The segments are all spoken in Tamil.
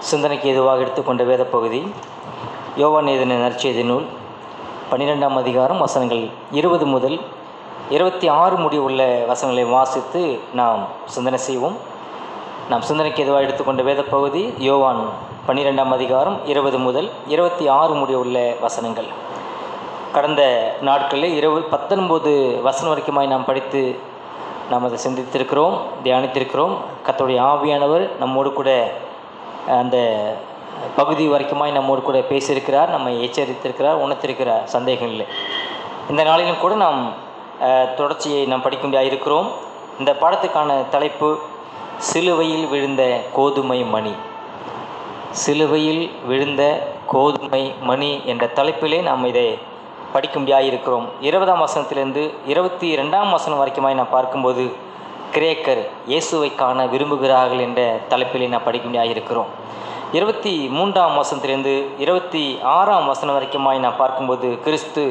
சிந்தனைக்கு எதுவாக எடுத்துக்கொண்ட வேத பகுதி யோவான் எழுதின நற்செய்தி நூல் 12ஆம் அதிகாரம் வசனங்கள் 20 முதல் 26 முடிய உள்ள வசனங்களை வாசித்து நாம் சிந்தனை செய்வோம். நாம் சிந்தனைக்கு எதுவாக எடுத்துக்கொண்ட வேத பகுதி யோவான் 12ஆம் அதிகாரம் 20 முதல் 26 முடிய உள்ள வசனங்கள். கடந்த நாட்களில் 19 வசனம் வரைக்குமாய் நாம் படித்து நாம் அதை சிந்தித்திருக்கிறோம், தியானித்திருக்கிறோம். கர்த்தருடைய ஆவியானவர் நம்மோடு கூட அந்த பகுதி வரைக்குமாய் நம்மோடு கூட பேசியிருக்கிறார், நம்மை எச்சரித்திருக்கிறார், உணர்த்திருக்கிறார், சந்தேகம் இல்லை. இந்த நாளிலும் கூட நாம் தொடர்ச்சியை நாம் படிக்க முடியாது இருக்கிறோம். இந்த பாடத்துக்கான தலைப்பு சிலுவையில் விழுந்த கோதுமை மணி. சிலுவையில் விழுந்த கோதுமை மணி என்ற தலைப்பிலே நாம் இதை படிக்க முடியாது இருக்கிறோம். 20ஆம் வசனத்திலிருந்து 22ஆம் வசனம் வரைக்குமாய் நாம் பார்க்கும்போது கிரேக்கர் இயேசுவை காண விரும்புகிறார்கள் என்ற தலைப்பிலே நாம் படிக்க முடியாது இருக்கிறோம். 23ஆம் வசனத்திலிருந்து 26ஆம் வசனம் வரைக்குமாய் நாம் பார்க்கும்போது கிறிஸ்து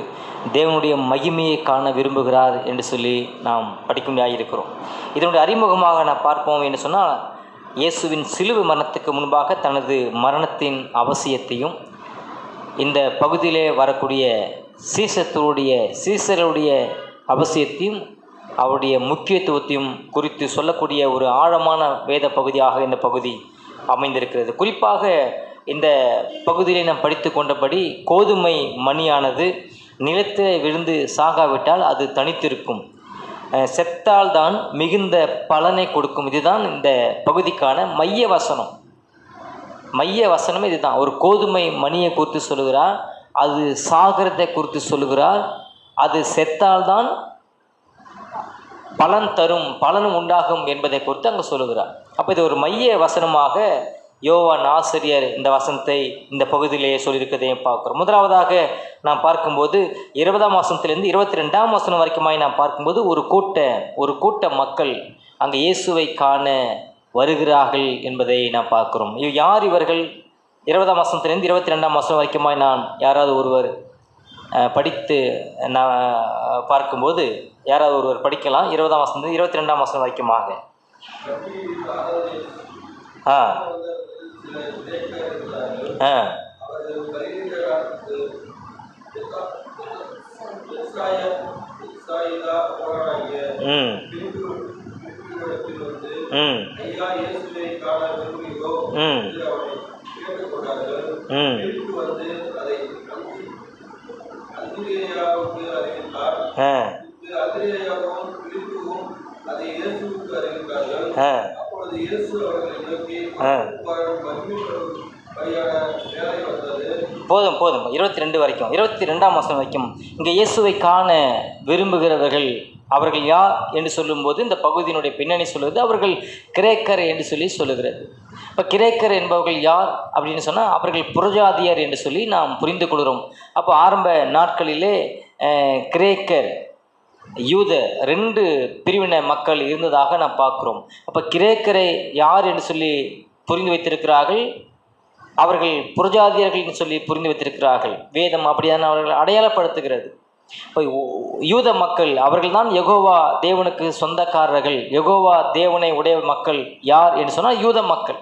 தேவனுடைய மகிமையை காண விரும்புகிறார் என்று சொல்லி நாம் படிக்க முடியாது இருக்கிறோம். இதனுடைய அறிமுகமாக நாம் பார்ப்போம் என்று சொன்னால், இயேசுவின் சிலுவை மரணத்துக்கு முன்பாக தனது மரணத்தின் அவசியத்தையும், இந்த பகுதியிலே வரக்கூடிய சீசருடைய அவசியத்தையும் அவருடைய முக்கியத்துவத்தையும் குறித்து சொல்லக்கூடிய ஒரு ஆழமான வேத பகுதியாக இந்த பகுதி அமைந்திருக்கிறது. குறிப்பாக இந்த பகுதியிலே நாம் படித்து கொண்டபடி கோதுமை மணியானது நிலத்தில் விழுந்து சாகாவிட்டால் அது தனித்திருக்கும், செத்தால் தான் மிகுந்த பலனை கொடுக்கும். இதுதான் இந்த பகுதிக்கான மைய வசனம். மைய வசனமே இதுதான். ஒரு கோதுமை மணியை குறித்து சொல்லுகிறார், அது சாகிறதை குறித்து சொல்லுகிறார், அது செத்தால்தான் பலன் தரும், பலனும் உண்டாகும் என்பதை குறித்து அங்கே சொல்லுகிறார். அப்போ இது ஒரு மைய வசனமாக யோவான் ஆசிரியர் இந்த வசனத்தை இந்த பகுதியிலேயே சொல்லியிருக்கதையும் பார்க்குறோம். முதலாவதாக நாம் பார்க்கும்போது 20ஆம் வசனத்திலிருந்து 22ஆம் வசனம் வரைக்குமாய் நாம் பார்க்கும்போது ஒரு கூட்ட மக்கள் அங்கே இயேசுவை காண வருகிறார்கள் என்பதை நாம் பார்க்குறோம். யார் இவர்கள்? 20ஆம் வசனத்திலிருந்து 22ஆம் வசனம் வரைக்குமாய் நான் யாராவது ஒருவர் படித்து நான் பார்க்கும்போது யாராவது ஒருவர் படிக்கலாம். 20ஆம் வசனம் 22ஆம் வசனம் வரைக்குமாக. போதும் 22 வரைக்கும், 22ஆம் வசனம் வரைக்கும். இங்கே இயேசுவை காண விரும்புகிறவர்கள் அவர்கள் யார் என்று சொல்லும்போது இந்த பகுதியினுடைய பின்னணி சொல்லுவது அவர்கள் கிரேக்கர் என்று சொல்லி சொல்லுகிறது. இப்போ கிரேக்கர் என்பவர்கள் யார் அப்படின்னு சொன்னால் அவர்கள் புறஜாதியர் என்று சொல்லி நாம் புரிந்து கொள்கிறோம். அப்போ ஆரம்ப நாட்களிலே கிரேக்கர் யூத 2 பிரிவின மக்கள் இருந்ததாக நாம் பார்க்குறோம். அப்போ கிரேக்கரை யார் என்று சொல்லி புரிந்து வைத்திருக்கிறார்கள், அவர்கள் புறஜாதியர்கள் என்று சொல்லி புரிந்து வைத்திருக்கிறார்கள். வேதம் அப்படியான அவர்கள் அடையாளப்படுத்துகிறது. இப்போ யூத மக்கள் அவர்கள்தான் யெகோவா தேவனுக்கு சொந்தக்காரர்கள், யெகோவா தேவனை உடைய மக்கள் யார் என்று சொன்னால் யூத மக்கள்.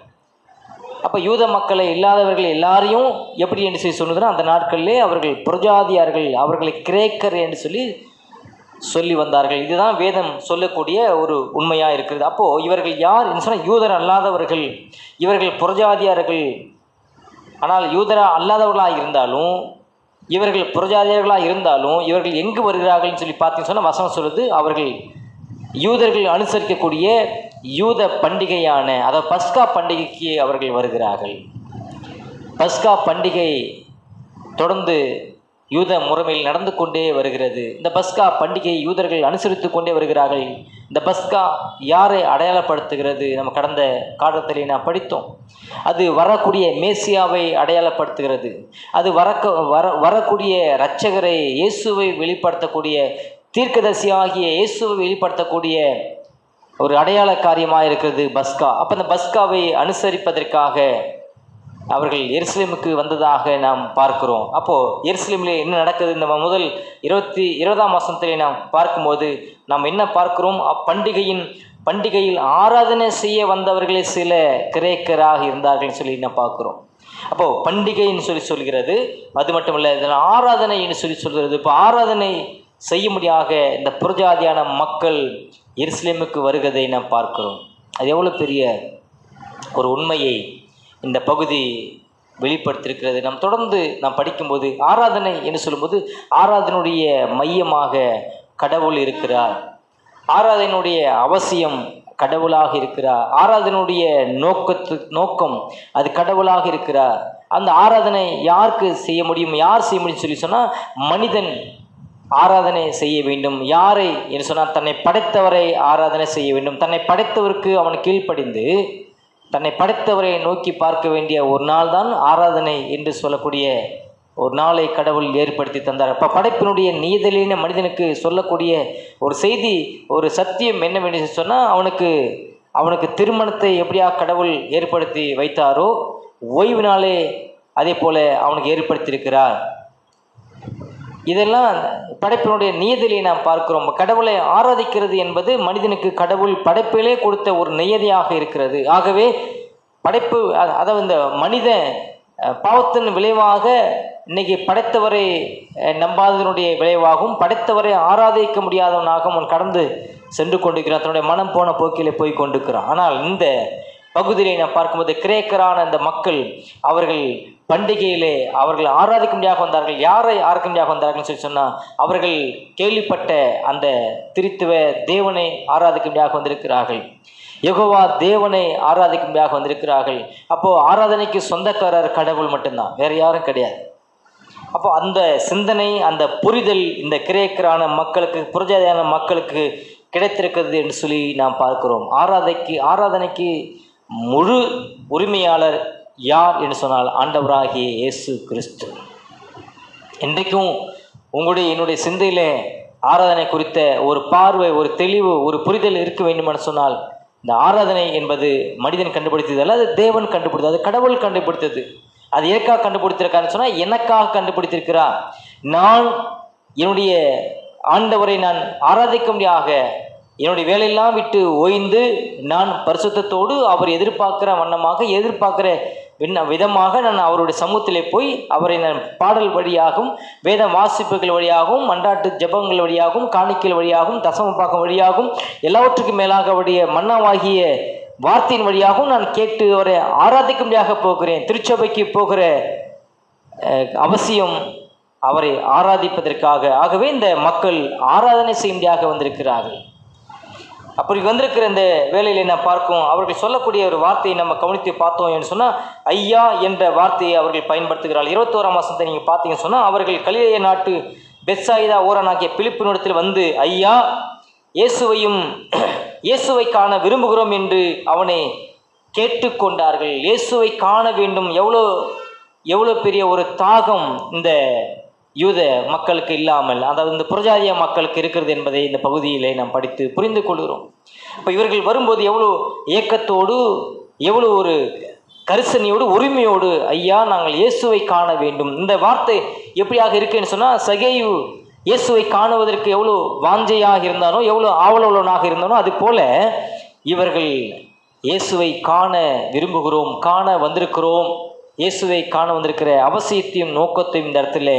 அப்போ யூத மக்களை இல்லாதவர்கள் எல்லாரையும் எப்படி என்று சொல்லி சொன்னதுன்னா அந்த நாட்களிலே அவர்கள் புறஜாதியார்கள், அவர்களை கிரேக்கர் என்று சொல்லி வந்தார்கள். இதுதான் வேதம் சொல்லக்கூடிய ஒரு உண்மையாக இருக்கிறது. அப்போது இவர்கள் யார் என்று சொன்னால் யூதர் அல்லாதவர்கள், இவர்கள் புறஜாதியார்கள். ஆனால் யூதரா அல்லாதவர்களாக இருந்தாலும் இவர்கள் புறஜாதியர்களாக இருந்தாலும் இவர்கள் எங்கு வருகிறார்கள்னு சொல்லி பார்த்தீங்கன்னு சொன்னால் வசனம் சொல்லுது, அவர்கள் யூதர்கள் அனுசரிக்கக்கூடிய யூத பண்டிகையான அதாவது பஸ்கா பண்டிகைக்கு அவர்கள் வருகிறார்கள். பஸ்கா பண்டிகை தொடர்ந்து யூத முறைமையில் நடந்து கொண்டே வருகிறது. இந்த பஸ்கா பண்டிகை யூதர்கள் அனுசரித்து கொண்டே வருகிறார்கள். இந்த பஸ்கா யாரை அடையாளப்படுத்துகிறது? நம்ம கடந்த காலத்திலே நாம் படித்தோம். அது வரக்கூடிய மேசியாவை அடையாளப்படுத்துகிறது. அது வரக்கூடிய இரட்சகரை, இயேசுவை வெளிப்படுத்தக்கூடிய தீர்க்கதரிசியாகிய இயேசுவை வெளிப்படுத்தக்கூடிய ஒரு அடையாள காரியமாக இருக்கிறது பஸ்கா. அப்போ இந்த பஸ்காவை அனுசரிப்பதற்காக அவர்கள் எருசலேமுக்கு வந்ததாக நாம் பார்க்கிறோம். அப்போது எருசலேமிலே என்ன நடக்குது? இந்த முதல் 20ஆம் வசனத்திலே நாம் பார்க்கும்போது நாம் என்ன பார்க்கிறோம்? அப்பண்டிகையின் பண்டிகையில் ஆராதனை செய்ய வந்தவர்களே சில கிரேக்கராக இருந்தார்கள் சொல்லி நான் பார்க்குறோம். அப்போது பண்டிகைன்னு சொல்கிறது, அது மட்டும் இல்லை இதில் ஆராதனைன்னு சொல்கிறது. இப்போ ஆராதனை செய்யும்படியாக இந்த புறஜாதியான மக்கள் எருசலேமுக்கு வருவதை நாம் பார்க்கிறோம். அது எவ்வளோ பெரிய ஒரு உண்மையை இந்த பகுதி வெளிப்படுத்தியிருக்கிறது. தொடர்ந்து நாம் படிக்கும்போது ஆராதனை என்று சொல்லும்போது ஆராதனுடைய மையமாக கடவுள் இருக்கிறார். ஆராதனுடைய அவசியம் கடவுளாக இருக்கிறார். ஆராதனுடைய நோக்கம் அது கடவுளாக இருக்கிறார். அந்த ஆராதனை யாருக்கு செய்ய முடியும், யார் செய்ய முடியும் சொல்லி சொன்னால் மனிதன் ஆராதனை செய்ய வேண்டும். யாரை என்று சொன்னால் தன்னை படைத்தவரை ஆராதனை செய்ய வேண்டும். தன்னை படைத்தவருக்கு அவன் கீழ்ப்படிந்து தன்னை படைத்தவரை நோக்கி பார்க்க வேண்டிய ஒரு நாள் தான் ஆராதனை என்று சொல்லக்கூடிய ஒரு நாளை கடவுள் ஏற்படுத்தி தந்தார். அப்போ படைப்பினுடைய நீதலின மனிதனுக்கு சொல்லக்கூடிய ஒரு செய்தி, ஒரு சத்தியம் என்னவென்று சொன்னால் அவனுக்கு திருமணத்தை எப்படியா கடவுள் ஏற்படுத்தி வைத்தாரோ ஓய்வு நாளே அதே போல் அவனுக்கு ஏற்படுத்தியிருக்கிறார். இதெல்லாம் படைப்பினுடைய நீதியை நாம் பார்க்கிறோம். கடவுளை ஆராதிக்கிறது என்பது மனிதனுக்கு கடவுள் படைப்பிலே கொடுத்த ஒரு நியதியாக இருக்கிறது. ஆகவே படைப்பு, அதாவது இந்த மனித பாவத்தின் விளைவாக இன்னைக்கு படைத்தவரை நம்பாததனுடைய விளைவாகவும் படைத்தவரை ஆராதிக்க முடியாதவனாக அவன் கடந்து சென்று கொண்டிருக்கிறான். தன்னுடைய மனம் போன போக்கிலே போய் கொண்டிருக்கிறான். ஆனால் இந்த பகுதியிலே நாம் பார்க்கும்போது கிரேக்கரான அந்த மக்கள் அவர்கள் பண்டிகையிலே அவர்கள் ஆராதிக்கும்படியாக வந்தார்கள். யாரை ஆராதிக்கும்படியாக வந்தார்கள் சொல்லி சொன்னால் அவர்கள் கேள்விப்பட்ட அந்த திருத்துவ தேவனை ஆராதிக்கும்படியாக வந்திருக்கிறார்கள். யெகோவா தேவனை ஆராதிக்கும்படியாக வந்திருக்கிறார்கள். அப்போது ஆராதனைக்கு சொந்தக்காரர் கடவுள் மட்டும்தான், வேறு யாரும் கிடையாது. அப்போ அந்த சிந்தனை, அந்த புரிதல் இந்த கிரேக்கரான மக்களுக்கு, புறஜாதியான மக்களுக்கு கிடைத்திருக்கிறது என்று சொல்லி நாம் பார்க்கிறோம். ஆராதனைக்கு முழு உரிமையாளர் யார் என்று சொன்னால் ஆண்டவராகிய இயேசு கிறிஸ்து. இன்றைக்கும் என்னுடைய சிந்தையில் ஆராதனை குறித்த ஒரு பார்வை, ஒரு தெளிவு, ஒரு புரிதல் இருக்க வேண்டும் என்று சொன்னால் இந்த ஆராதனை என்பது மனிதன் கண்டுபிடித்தது அல்ல, அது தேவன் கண்டுபிடித்தது, அது கடவுள் கண்டுபிடித்தது. அது எதற்காக கண்டுபிடித்திருக்கான்னு சொன்னால் எனக்காக கண்டுபிடித்திருக்கிறார். நான் என்னுடைய ஆண்டவரை நான் ஆராதிக்கும்படியாக என்னுடைய வேலையெல்லாம் விட்டு ஓய்ந்து நான் பரிசுத்தத்தோடு அவர் எதிர்பார்க்கிற விதமாக நான் அவருடைய சமூகத்திலே போய் அவரை நான் பாடல் வழியாகவும் வேத வாசிப்புகள் வழியாகவும் மன்றாட்டு ஜபங்கள் வழியாகவும் காணிக்கைகள் வழியாகவும் தசமபாக்கம் வழியாகவும் எல்லாவற்றுக்கும் மேலாக அவருடைய மன்னாவாகிய வார்த்தையின் வழியாகவும் நான் கேட்டு அவரை ஆராதிக்கும்படியாக போகிறேன். திருச்சபைக்கு போகிற அவசியம் அவரை ஆராதிப்பதற்காக. ஆகவே இந்த மக்கள் ஆராதனை செய்யும்படியாக வந்திருக்கிறார்கள். அப்படி வந்திருக்கிற இந்த வேலையில நான் பார்க்கும் அவர்கள் சொல்லக்கூடிய ஒரு வார்த்தையை நம்ம கவனித்து பார்த்தோம் என்று சொன்னால் ஐயா என்ற வார்த்தையை அவர்கள் பயன்படுத்துகிறார்கள். 21ஆம் வசனத்தை நீங்கள் பார்த்தீங்கன்னு சொன்னால் அவர்கள் கலிலேய நாட்டு பெத்சாயிதா ஊரானாகிய பிலிப்பினிடத்தில் வந்து ஐயா இயேசுவை காண விரும்புகிறோம் என்று அவனை கேட்டுக்கொண்டார்கள். இயேசுவை காண வேண்டும். எவ்வளோ பெரிய ஒரு தாகம் இந்த யூத மக்களுக்கு இல்லாமல், அதாவது இந்த புறஜாதிய மக்களுக்கு இருக்கிறது என்பதை இந்த பகுதியிலே நாம் படித்து புரிந்து கொள்கிறோம். இப்போ இவர்கள் வரும்போது எவ்வளோ ஏக்கத்தோடு, எவ்வளோ ஒரு கரிசனையோடு, உரிமையோடு ஐயா நாங்கள் இயேசுவை காண வேண்டும். இந்த வார்த்தை எப்படியாக இருக்குன்னு சொன்னால் சகேயு இயேசுவை காணுவதற்கு எவ்வளோ வாஞ்சையாக இருந்தானோ, எவ்வளோ ஆவலவனாக இருந்தானோ, அது போல இவர்கள் இயேசுவை காண விரும்புகிறோம், காண வந்திருக்கிறோம். இயேசுவை காண வந்திருக்கிற அவசியத்தையும் நோக்கத்தையும் இந்த இடத்துல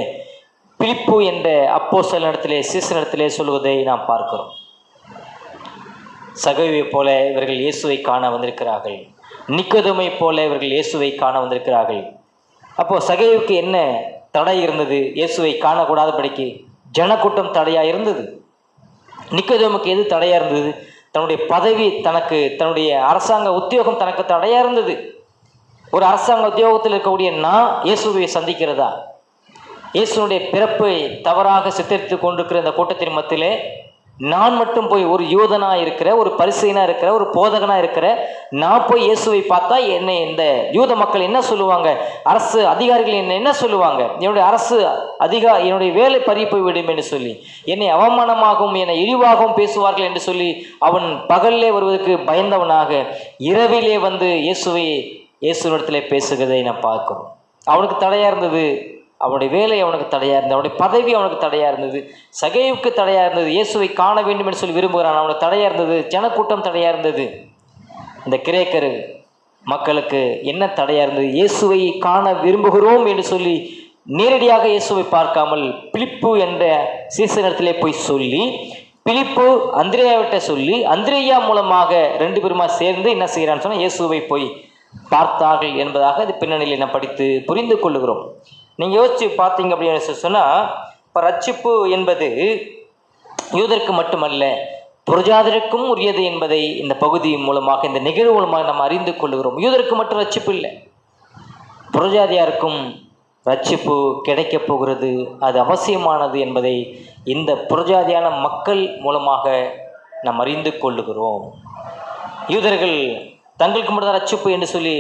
பிலிப்பு என்ற அப்போஸ்தலனிடத்திலே சீசனிடத்திலே சொல்வதை நாம் பார்க்கிறோம். சகேயுவை போல இவர்கள் இயேசுவை காண வந்திருக்கிறார்கள். நிக்கோதேமை போல இவர்கள் இயேசுவை காண வந்திருக்கிறார்கள். அப்போது சகேயுவுக்கு என்ன தடை இருந்தது? இயேசுவை காணக்கூடாதபடிக்கு ஜனக்கூட்டம் தடையாக இருந்தது. நிக்கோதேமுக்கு எது தடையாக இருந்தது? தன்னுடைய பதவி, தன்னுடைய அரசாங்க உத்தியோகம் தனக்கு தடையாக இருந்தது. ஒரு அரசாங்க உத்தியோகத்தில் இருக்கக்கூடிய நான் இயேசுவை சந்திக்கிறதா? இயேசுனுடைய பிறப்பை தவறாக சித்தரித்து கொண்டிருக்கிற இந்த கூட்டத்தின் மத்தியிலே நான் மட்டும் போய் ஒரு யூதனாக இருக்கிற, ஒரு பரிசேயனாக இருக்கிற, ஒரு போதகனாக இருக்கிற நான் போய் இயேசுவை பார்த்தா என்னை இந்த யூத மக்கள் என்ன சொல்லுவாங்க? அரசு அதிகாரிகள் என்ன சொல்லுவாங்க? என்னுடைய வேலை பறி போய்விடும் என்று சொல்லி என்னை அவமானமாகவும் என்னை இழிவாகவும் பேசுவார்கள் என்று சொல்லி அவன் பகலிலே வருவதற்கு பயந்தவனாக இரவிலே வந்து இயேசுவிடத்திலே பேசுகிறதை நான் பார்க்கிறோம். அவனுக்கு தடையாக இருந்தது அவனுடைய வேலை அவனுக்கு தடையாக இருந்தது, அவனுடைய பதவி அவனுக்கு தடையாக இருந்தது, சகேயுவுக்கு தடையாக இருந்தது. இயேசுவை காண வேண்டும் என்று சொல்லி விரும்புகிறான், அவனுக்கு தடையாக இருந்தது. ஜனக்கூட்டம் தடையாக இருந்தது. இந்த கிரேக்கர் மக்களுக்கு என்ன தடையாக இருந்தது? இயேசுவை காண விரும்புகிறோம் என்று சொல்லி நேரடியாக இயேசுவை பார்க்காமல் பிலிப்பு என்ற சீசனிடத்திலே போய் சொல்லி, பிலிப்பு அந்திரேயாவிட்ட சொல்லி, அந்திரேயா மூலமாக 2 பேருமா சேர்ந்து என்ன செய்கிறான்னு சொன்னால் இயேசுவை போய் பார்த்தார்கள் என்பதாக அது பின்னணியில் நாம் படித்து புரிந்து கொள்ளுகிறோம். நீங்கள் யோசித்து பார்த்தீங்க அப்படின்னு சொன்னால், இப்போ ரட்சிப்பு என்பது யூதருக்கு மட்டுமல்ல, புறஜாதியருக்கும் உரியது என்பதை இந்த பகுதி மூலமாக, இந்த நிகழ்வு மூலமாக நாம் அறிந்து கொள்ளுகிறோம். யூதருக்கு மட்டும் ரட்சிப்பு இல்லை, புறஜாதியாருக்கும் ரட்சிப்பு கிடைக்கப் போகிறது, அது அவசியமானது என்பதை இந்த புறஜாதியான மக்கள் மூலமாக நாம் அறிந்து கொள்ளுகிறோம். யூதர்கள் தங்களுக்கு மட்டும்தான் ரட்சிப்பு என்று சொல்லி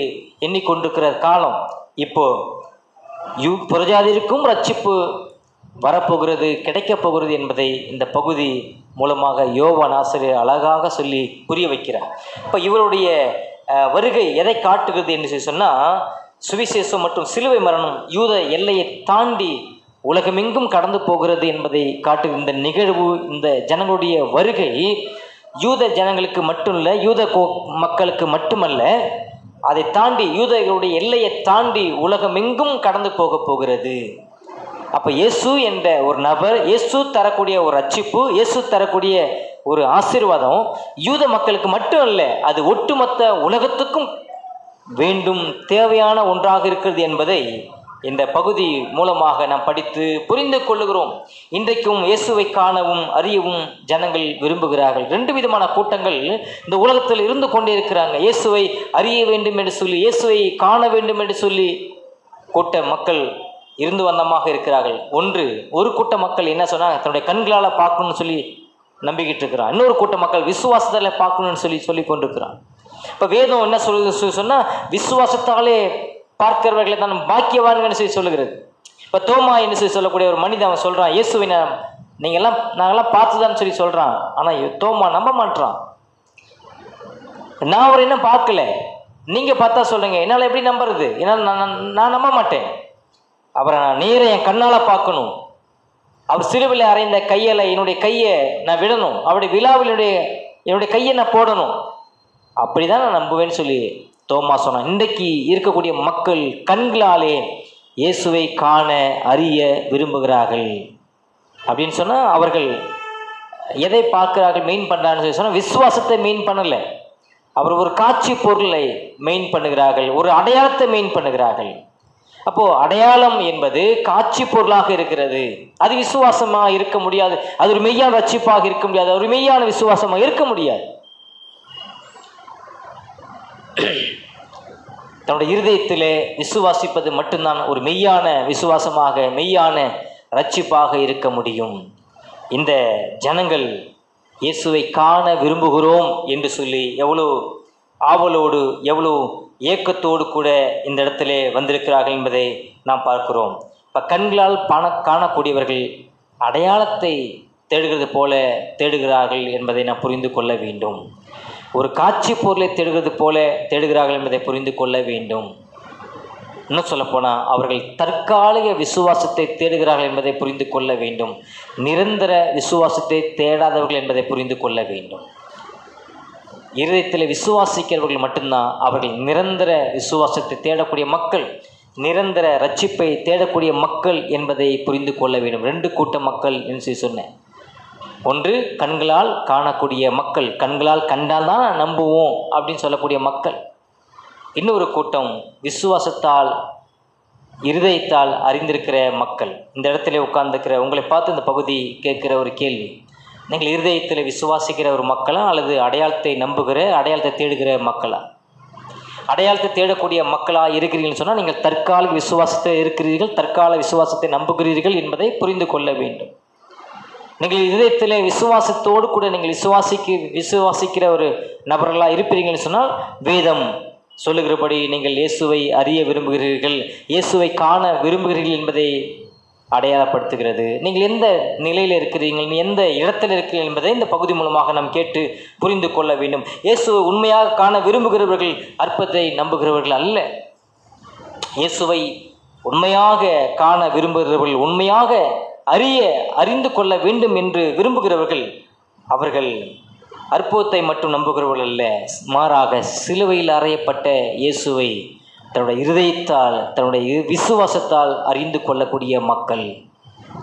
எண்ணிக்கொண்டிருக்கிற காலம் இப்போ புறஜாதியருக்கும் ரட்சிப்பு வரப்போகிறது, கிடைக்கப் போகிறது என்பதை இந்த பகுதி மூலமாக யோவான் ஆசிரியர் அழகாக சொல்லி புரிய வைக்கிறார். இப்போ இவருடைய வருகை எதை காட்டுகிறது என்று சொன்னால், சுவிசேஷம் மற்றும் சிலுவை மரணம் யூத எல்லையை தாண்டி உலகமெங்கும் கடந்து போகிறது என்பதை காட்டுகிற இந்த நிகழ்வு, இந்த ஜனங்களுடைய வருகை யூத ஜனங்களுக்கு மட்டும் இல்லை, யூத மக்களுக்கு மட்டுமல்ல, அதை தாண்டி யூதர்களுடைய எல்லையை தாண்டி உலகமெங்கும் கடந்து போகிறது. அப்போ இயேசு என்ற ஒரு நபர், இயேசு தரக்கூடிய ஒரு ரட்சிப்பு, இயேசு தரக்கூடிய ஒரு ஆசீர்வாதம் யூத மக்களுக்கு மட்டும் இல்லை, அது ஒட்டுமொத்த உலகத்துக்கும் வேண்டும், தேவையான ஒன்றாக இருக்கிறது என்பதை இந்த பகுதி மூலமாக நாம் படித்து புரிந்து கொள்ளுகிறோம். இன்றைக்கும் இயேசுவை காணவும் அறியவும் ஜனங்கள் விரும்புகிறார்கள். 2 விதமான கூட்டங்கள் இந்த உலகத்தில் இருந்து கொண்டே இருக்கிறாங்க. இயேசுவை அறிய வேண்டும் என்று சொல்லி, இயேசுவை காண வேண்டும் என்று சொல்லி கூட்ட மக்கள் இருந்து வந்தமாக இருக்கிறார்கள். ஒரு கூட்ட மக்கள் என்ன சொன்னால், தன்னுடைய கண்களால் பார்க்கணும்னு சொல்லி நம்பிக்கிட்டு இருக்கிறான். இன்னொரு கூட்ட மக்கள் விசுவாசத்தால் பார்க்கணும்னு சொல்லி கொண்டிருக்கிறான். இப்போ வேதம் என்ன சொல்லுது சொன்னால், விசுவாசத்தாலே பார்க்கிறவர்களை தான் பாக்கியவான்கள்னு சொல்லி சொல்லுகிறது. இப்போ தோமா என்று சொல்லக்கூடிய ஒரு மனிதன் அவன் சொல்கிறான், இயேசுவை நாங்கள்லாம் பார்த்துதான்னு சொல்லி சொல்கிறான். ஆனால் தோமா நம்ப மாட்டான். நான் அவர் என்ன பார்க்கல, நீங்கள் பார்த்தா சொல்கிறீங்க, என்னால் எப்படி நம்புறது? என்னால் நான் நம்ப மாட்டேன். அவரை நான் நேராக என் கண்ணால் பார்க்கணும். அவர் சிலுவையில் அறைந்த கையில் என்னுடைய கையை நான் விடணும், அவருடைய விழாவில் என்னுடைய கையை நான் போடணும், அப்படி தான் நான் நம்புவேன்னு சொல்லி தோமா சொன்னான். இன்றைக்கு இருக்கக்கூடிய மக்கள் கண்களாலே இயேசுவை காண அறிய விரும்புகிறார்கள். அப்படின்னு சொன்னால் அவர்கள் எதை பார்க்கிறார்கள், மெயின் பண்ணுறாங்கன்னு சொன்னால் விசுவாசத்தை மெயின் பண்ணலை, அவர் ஒரு காட்சி பொருளை மெயின் பண்ணுகிறார்கள், ஒரு அடையாளத்தை மெயின் பண்ணுகிறார்கள். அப்போது அடையாளம் என்பது காட்சி பொருளாக இருக்கிறது, அது விசுவாசமாக இருக்க முடியாது, அது ஒரு மெய்யான ரட்சிப்பாக இருக்க முடியாது, ஒரு மெய்யான விசுவாசமாக இருக்க முடியாது. தன்னுடைய இருதயத்திலே விசுவாசிப்பது மட்டும்தான் ஒரு மெய்யான விசுவாசமாக, மெய்யான ரட்சிப்பாக இருக்க முடியும். இந்த ஜனங்கள் இயேசுவை காண விரும்புகிறோம் என்று சொல்லி எவ்வளோ ஆவலோடு, எவ்வளோ ஏக்கத்தோடு கூட இந்த இடத்திலே வந்திருக்கிறார்கள் என்பதை நாம் பார்க்கிறோம். இப்போ கண்களால் காணக்கூடியவர்கள் அடையாளத்தை தேடுகிறது போல தேடுகிறார்கள் என்பதை நாம் புரிந்து கொள்ள வேண்டும். ஒரு காட்சி பொருளை தேடுகிறது போல தேடுகிறார்கள் என்பதை புரிந்து கொள்ள வேண்டும். இன்னும் சொல்லப்போனால் அவர்கள் தற்காலிக விசுவாசத்தை தேடுகிறார்கள் என்பதை புரிந்து கொள்ள வேண்டும். நிரந்தர விசுவாசத்தை தேடாதவர்கள் என்பதை புரிந்து கொள்ள வேண்டும். இருதயத்தில் விசுவாசிக்கிறவர்கள் மட்டும்தான் அவர்கள் நிரந்தர விசுவாசத்தை தேடக்கூடிய மக்கள், நிரந்தர ரட்சிப்பை தேடக்கூடிய மக்கள் என்பதை புரிந்து கொள்ள வேண்டும். 2 கூட்ட மக்கள் என்று சொன்னேன். ஒன்று கண்களால் காணக்கூடிய மக்கள், கண்களால் கண்டால் தான் நம்புவோம் அப்படின்னு சொல்லக்கூடிய மக்கள். இன்னொரு கூட்டம் விசுவாசத்தால், இருதயத்தால் அறிந்திருக்கிற மக்கள். இந்த இடத்துல உட்கார்ந்துக்கிற உங்களை பார்த்து இந்த பகுதி கேட்குற ஒரு கேள்வி, நீங்கள் இருதயத்தில் விசுவாசிக்கிற ஒரு மக்களா அல்லது அடையாளத்தை நம்புகிற, அடையாளத்தை தேடுகிற மக்களா? அடையாளத்தை தேடக்கூடிய மக்களாக இருக்கிறீர்கள்னு சொன்னால் நீங்கள் தற்கால விசுவாசத்தை இருக்கிறீர்கள், தற்கால விசுவாசத்தை நம்புகிறீர்கள் என்பதை புரிந்து கொள்ள வேண்டும். நீங்கள் இதயத்தில் விசுவாசத்தோடு கூட நீங்கள் விசுவாசிக்கிற ஒரு நபர்களாக இருப்பீர்கள்னு சொன்னால் வேதம் சொல்லுகிறபடி நீங்கள் இயேசுவை அறிய விரும்புகிறீர்கள், இயேசுவை காண விரும்புகிறீர்கள் என்பதை அடையாளப்படுத்துகிறது. நீங்கள் எந்த நிலையில் இருக்கிறீர்கள், எந்த இடத்தில் இருக்கிறீர்கள் என்பதை இந்த பகுதி மூலமாக நாம் கேட்டு புரிந்து கொள்ள வேண்டும். இயேசுவை உண்மையாக காண விரும்புகிறவர்கள் அற்பத்தை நம்புகிறவர்கள் அல்ல. இயேசுவை உண்மையாக காண விரும்புகிறவர்கள், உண்மையாக அறிந்து கொள்ள வேண்டும் என்று விரும்புகிறவர்கள், அவர்கள் அற்புதத்தை மட்டும் நம்புகிறவர்கள் அல்ல, மாறாக சிலுவையில் அறையப்பட்ட இயேசுவை தன்னுடைய இருதயத்தால், தன்னுடைய விசுவாசத்தால் அறிந்து கொள்ளக்கூடிய மக்கள்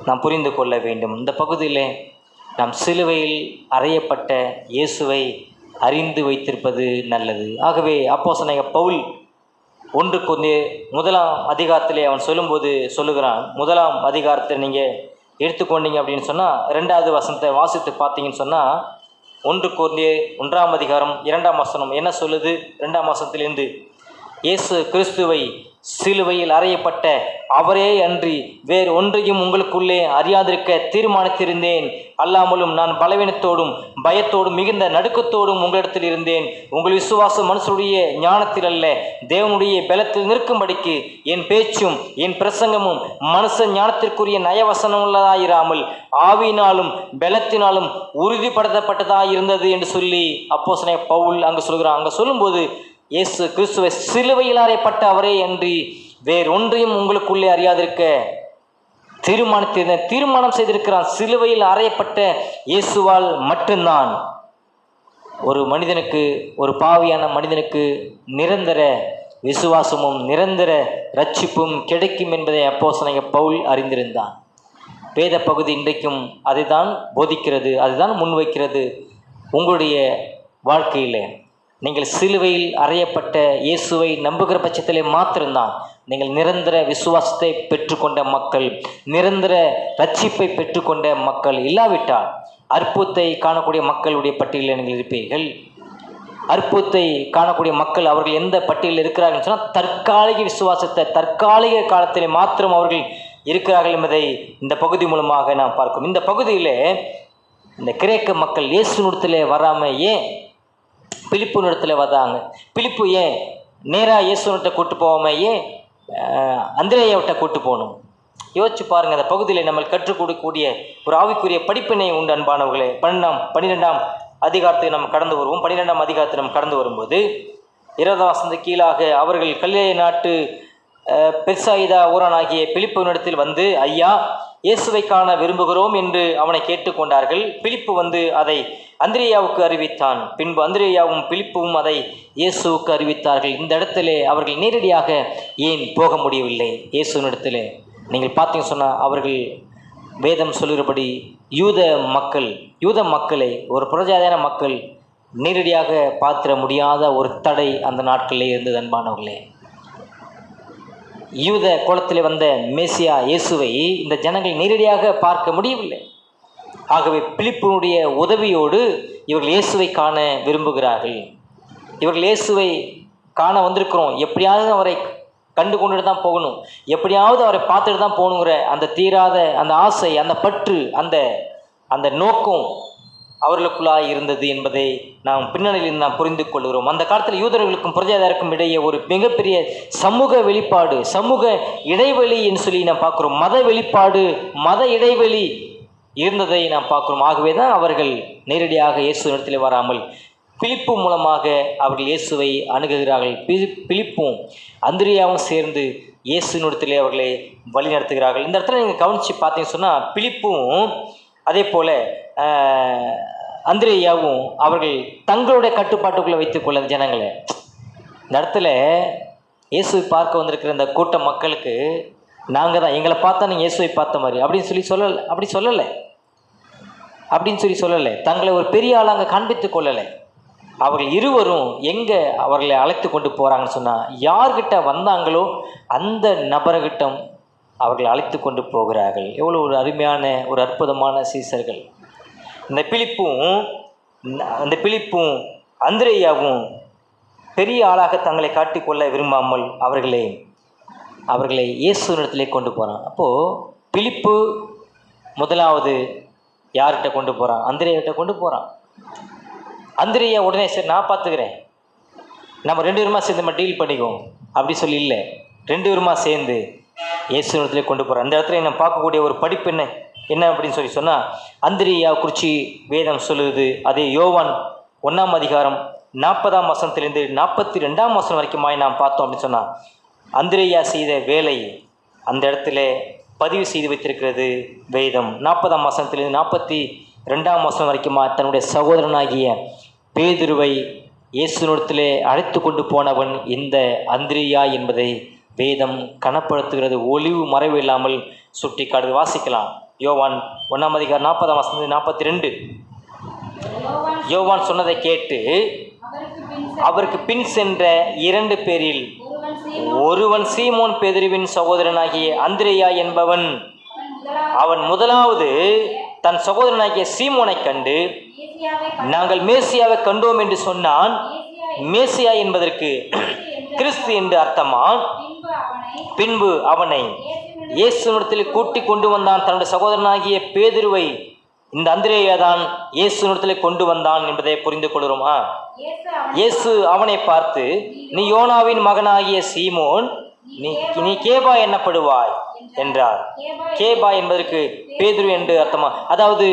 நாம் புரிந்து கொள்ள வேண்டும். இந்த பகுதியில் நாம் சிலுவையில் அறையப்பட்ட இயேசுவை அறிந்து வைத்திருப்பது நல்லது. ஆகவே அப்போஸ்தலனாகிய பவுல் 1 கொரிந்தியர் 1ஆம் அதிகாரத்திலே அவன் சொல்லும்போது சொல்லுகிறான். 1ஆம் அதிகாரத்தை நீங்கள் எடுத்துக்கொண்டீங்க அப்படின்னு சொன்னால் 2வது வசனத்தை வாசித்து பார்த்தீங்கன்னு சொன்னால் 1 கொரிந்தியர் 1ஆம் அதிகாரம் 2ஆம் வசனம் என்ன சொல்லுது? 2ஆம் வசனத்திலிருந்து, இயேசு கிறிஸ்துவை சிலுவையில் அறையப்பட்ட அவரே அன்றி வேறு ஒன்றையும் உங்களுக்குள்ளே அறியாதிருக்க தீர்மானித்திருந்தேன். அல்லாமலும் நான் பலவீனத்தோடும் பயத்தோடும் மிகுந்த நடுக்கத்தோடும் உங்களிடத்தில் இருந்தேன். உங்கள் விசுவாசம் மனுஷருடைய ஞானத்தில் அல்ல, தேவனுடைய பலத்தில் நிற்கும்படிக்கு என் பேச்சும் என் பிரசங்கமும் மனுஷ ஞானத்திற்குரிய நயவசனமுள்ளதாயிராமல் ஆவியினாலும் பலத்தினாலும் உறுதிப்படுத்தப்பட்டதாயிருந்தது என்று சொல்லி அப்போஸ்தலனாகிய பவுல் அங்கு சொல்கிறான். அங்கே சொல்லும்போது இயேசு கிறிஸ்துவை சிலுவையில் அறையப்பட்ட அவரே அன்றி வேறொன்றையும் உங்களுக்குள்ளே அறியாதிருக்க தீர்மானம் செய்திருக்கிறான். சிலுவையில் அறையப்பட்ட இயேசுவால் மட்டும்தான் ஒரு மனிதனுக்கு, ஒரு பாவியான மனிதனுக்கு நிரந்தர விசுவாசமும் நிரந்தர ரட்சிப்பும் கிடைக்கும் என்பதை அப்போஸ்தலனாகிய பவுல் அறிந்திருந்தான். வேத பகுதி இன்றைக்கும் அதை தான் போதிக்கிறது, அதுதான் முன்வைக்கிறது. உங்களுடைய வாழ்க்கையில் நீங்கள் சிலுவையில் அறையப்பட்ட இயேசுவை நம்புகிற பட்சத்திலே மாத்திரம்தான் நீங்கள் நிரந்தர விசுவாசத்தை பெற்றுக்கொண்ட மக்கள், நிரந்தர ரட்சிப்பை பெற்றுக்கொண்ட மக்கள். இல்லாவிட்டால் அற்புதத்தை காணக்கூடிய மக்களுடைய பட்டியலில் நீங்கள் இருப்பீர்கள். அற்புதத்தை காணக்கூடிய மக்கள் அவர்கள் எந்த பட்டியலில் இருக்கிறார்கள் சொன்னால் தற்காலிக விசுவாசத்தை, தற்காலிக காலத்திலே மாத்திரம் அவர்கள் இருக்கிறார்கள் என்பதை இந்த பகுதி மூலமாக நாம் பார்க்கிறோம். இந்த பகுதியில் இந்த கிரேக்க மக்கள் இயேசுனிடத்தில் வராமல் ஏன் பிலிப்புனிடத்தில் வந்தாங்க? பிலிப்பு ஏன் நேராக இயேசுனிட்ட கூட்டு போகாமல் ஏன் அந்திரேயாவிட்ட கூட்டு போகணும்? யோசிச்சு பாருங்கள். அந்த பகுதியில் நம்ம கற்றுக் கொடுக்கக்கூடிய ஒரு ஆவிக்குரிய படிப்பினை உண்டு அன்பானவர்களே. 12ஆம் அதிகாரத்துக்கு நம்ம கடந்து வருவோம். 12ஆம் அதிகாரத்தை நம்ம கடந்து வரும்போது 20ஆம் வசனத்துக்கு கீழாக அவர்கள் கலிலேயா நாட்டு பெத்சாயிதா ஊரானாகிய பிலிப்புவினிடத்தில் வந்து, ஐயா, இயேசுவை காண விரும்புகிறோம் என்று அவனை கேட்டுக்கொண்டார்கள். பிலிப்பு வந்து அதை அந்திரேயாவுக்கு அறிவித்தான். பின்பு அந்திரேயாவும் பிலிப்புவும் அதை இயேசுவுக்கு அறிவித்தார்கள். இந்த இடத்திலே அவர்கள் நேரடியாக ஏன் போக முடியவில்லை இயேசுவினிடத்தில்? நீங்கள் பார்த்தீங்க சொன்னால் அவர்கள் வேதம் சொல்லுகிறபடி யூத மக்களை ஒரு புறஜாதியான மக்கள் நேரடியாக பார்த்திட முடியாத ஒரு தடை அந்த நாட்களிலே இருந்தது அன்பானவர்களே. யூத குலத்தில் வந்த மேசியா இயேசுவை இந்த ஜனங்கள் நேரடியாக பார்க்க முடியவில்லை. ஆகவே பிலிப்புனுடைய உதவியோடு இவர்கள் இயேசுவை காண விரும்புகிறார்கள். இவர்கள் இயேசுவை காண வந்திருக்கிறோம், எப்படியாவது அவரை கண்டு கொண்டுட்டு தான் போகணும், எப்படியாவது அவரை பார்த்துட்டு தான் போகணுங்கிற அந்த தீராத அந்த ஆசை, அந்த பற்று, அந்த நோக்கம் அவர்களுக்குள்ளாக இருந்தது என்பதை நாம் பின்னணியில் நாம் புரிந்து கொள்கிறோம். அந்த காலத்தில் யூதர்களுக்கும் புரஜாதியாருக்கும் இடையே ஒரு மிகப்பெரிய சமூக வெளிப்பாடு, சமூக இடைவெளி என்று சொல்லி நாம் பார்க்குறோம். மத வெளிப்பாடு, மத இடைவெளி இருந்ததை நாம் பார்க்குறோம். ஆகவே தான் அவர்கள் நேரடியாக இயேசு இடத்தில் வராமல் பிலிப்பு மூலமாக அவர்கள் இயேசுவை அணுகுகிறார்கள். பிலிப்பும் அந்திரேயாவும் சேர்ந்து இயேசுனிடத்திலே அவர்களை வழி நடத்துகிறார்கள். இந்த இடத்துல நீங்கள் கவனித்து பார்த்தீங்கன்னு சொன்னால் பிலிப்பும் அதே போல் அந்திரேயாவும் அவர்கள் தங்களுடைய கட்டுப்பாட்டுக்குள்ளே வைத்துக்கொள்ள ஜனங்களை. இந்த இடத்துல இயேசுவை பார்க்க வந்திருக்கிற இந்த கூட்ட மக்களுக்கு நாங்கள் தான், எங்களை பார்த்தா நீங்கள் இயேசுவை பார்த்த மாதிரி அப்படின்னு சொல்லலை. தங்களை ஒரு பெரிய ஆளாக காண்பித்து கொள்ளலை. அவர்கள் இருவரும் எங்கே அவர்களை அழைத்து கொண்டு போகிறாங்கன்னு சொன்னால், யார்கிட்ட வந்தாங்களோ அந்த நபர்கிட்ட அவர்கள் அழைத்து கொண்டு போகிறார்கள். எவ்வளோ ஒரு அருமையான, ஒரு அற்புதமான சீசர்கள். இந்த பிலிப்பும் அந்திரேயாவும் பெரிய ஆளாக தங்களை காட்டிக்கொள்ள விரும்பாமல் அவர்களை இயேசுனிடத்திலே கொண்டு போகிறான். அப்போது பிலிப்பு முதலாவது யார்கிட்ட கொண்டு போகிறான்? அந்திரேயாவிட்ட கொண்டு போகிறான். அந்திரேயா உடனே சரி நான் பார்த்துக்கிறேன், நம்ம 2 பேருமா சேர்ந்து நம்ம டீல் பண்ணிக்குவோம் அப்படி சொல்லி இல்லை, 2 பேருமா சேர்ந்து இயேசுனிடத்திலே கொண்டு போகிறான். அந்த இடத்துல நம்ம பார்க்கக்கூடிய ஒரு படிப்பு என்ன அப்படின்னு சொன்னால், அந்திரேயா குறித்து வேதம் சொல்லுது. அதே யோவான் 1ஆம் அதிகாரம் 40ஆம் வசனத்திலிருந்து 42ஆம் வசனம் வரைக்குமாய் நாம் பார்த்தோம் அப்படின்னு சொன்னால், அந்திரேயா செய்த வேலை அந்த இடத்துல பதிவு செய்து வைத்திருக்கிறது வேதம். 40ஆம் வசனத்திலிருந்து 42ஆம் வசனம் வரைக்குமா தன்னுடைய சகோதரனாகிய பேதுருவை இயேசுவினிடத்திலே அழைத்து கொண்டு போனவன் இந்த அந்திரியா என்பதை வேதம் கனப்படுத்துகிறது. ஒளிவு மறைவு இல்லாமல் சுட்டி காடுது. வாசிக்கலாம். யோவான் 1ஆம் அதிகாரம் 40ஆம் வசனம் 42. யோவான் சொன்னதை கேட்டு அவருக்கு பின் சென்ற 2 பேரில் ஒருவன் சீமோன் பேதுருவின் சகோதரனாகிய அந்திரேயா என்பவன். அவன் முதலாவது தன் சகோதரனாகிய சீமோனை கண்டு, நாங்கள் மேசியாவை கண்டோம் என்று சொன்னான். மேசியா என்பதற்கு கிறிஸ்து என்று அர்த்தமான். பின்பு அவனை இயேசுவினிடத்தில் கூட்டி கொண்டு வந்தான். தன்னுடைய சகோதரனாகிய பேதுருவை இந்த அந்திரேயா தான் இயேசுவினிடத்தில் கொண்டு வந்தான் என்பதை புரிந்து கொள்கிறோமா? இயேசு அவனை பார்த்து, நீ யோனாவின் மகனாகிய சீமோன், நீ கேபா என்னப்படுவாய் என்றார். கேபா என்பதற்கு பேதுரு என்று அர்த்தமா. அதாவது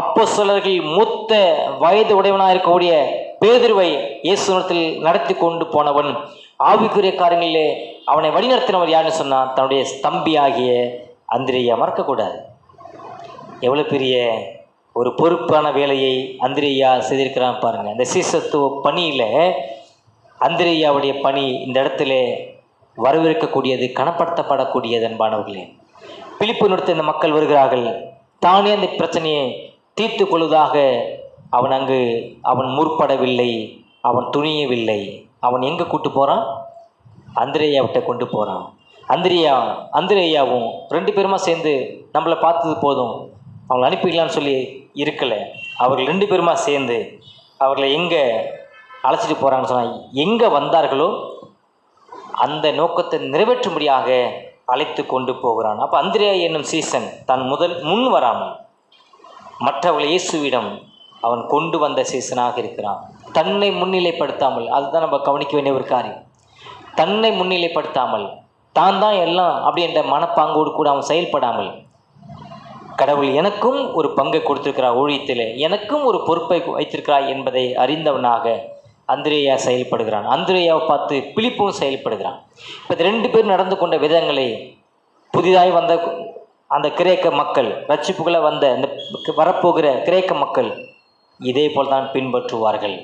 அப்போஸ்தலர்கள் மூத்த வயது உடையவனாக இருக்கக்கூடிய பேதுருவை இயேசுவினிடத்தில் நடத்தி கொண்டு போனவன். ஆவிக்குரிய காரியங்களிலே அவனை வழிநடத்தினவர் யாருன்னு சொன்னான்? தன்னுடைய தம்பியாகிய அந்திரேயா. மறக்கக்கூடாது. எவ்வளோ பெரிய ஒரு பொறுப்பான வேலையை அந்திரேயா செய்திருக்கிறான் பாருங்கள். இந்த சீசத்துவ பணியில் அந்திரேயாவுடைய பணி இந்த இடத்துல வரவிருக்கக்கூடியது, கனப்படுத்தப்படக்கூடியது. அன்பானவர்களே, பிலிப்பு நிறுத்த இந்த மக்கள் வருகிறார்கள். தானே அந்த பிரச்சனையை தீர்த்து கொள்வதாக அவன் முற்படவில்லை, அவன் துணியவில்லை. அவன் எங்கே கூட்டு போகிறான்? அந்திரேயாவிட்ட கொண்டு போகிறான். அந்திரேயாவும் 2 பேருமா சேர்ந்து நம்மளை பார்த்தது போதும், அவங்களை அனுப்பிக்கலான்னு சொல்லி இருக்கலை. அவர்கள் 2 பேருமா சேர்ந்து அவர்களை எங்கே அழைச்சிட்டு போகிறாங்கன்னு சொன்னால், எங்கே வந்தார்களோ அந்த நோக்கத்தை நிறைவேற்றும்படியாக அழைத்து கொண்டு போகிறான். அப்போ அந்திரேயா என்னும் சீசன் தான் முன் வராமல் மற்றவர்கள் இயேசுவிடம் அவன் கொண்டு வந்த சீசனாக இருக்கிறான். தன்னை முன்னிலைப்படுத்தாமல், அதுதான் நம்ம கவனிக்க வேண்டிய ஒரு காரியம். தன்னை முன்னிலைப்படுத்தாமல், தான் தான் எல்லாம் அப்படி என்ற மனப்பாங்கோடு கூட அவன் செயல்படாமல், கடவுள் எனக்கும் ஒரு பங்கை கொடுத்திருக்கிறார், ஊழியத்தில் எனக்கும் ஒரு பொறுப்பை வைத்திருக்கிறார் என்பதை அறிந்தவனாக அந்திரேயா செயல்படுகிறான். அந்திரேயாவை பார்த்து பிலிப்பும் செயல்படுகிறான். இப்போ 2 பேர் நடந்து கொண்ட விதங்களை புதிதாய் வந்த அந்த கிரேக்க மக்கள், ரட்சிப்புகளை வந்த இந்த வரப்போகிற கிரேக்க மக்கள் இதே போல் தான் பின்பற்றுவார்கள்.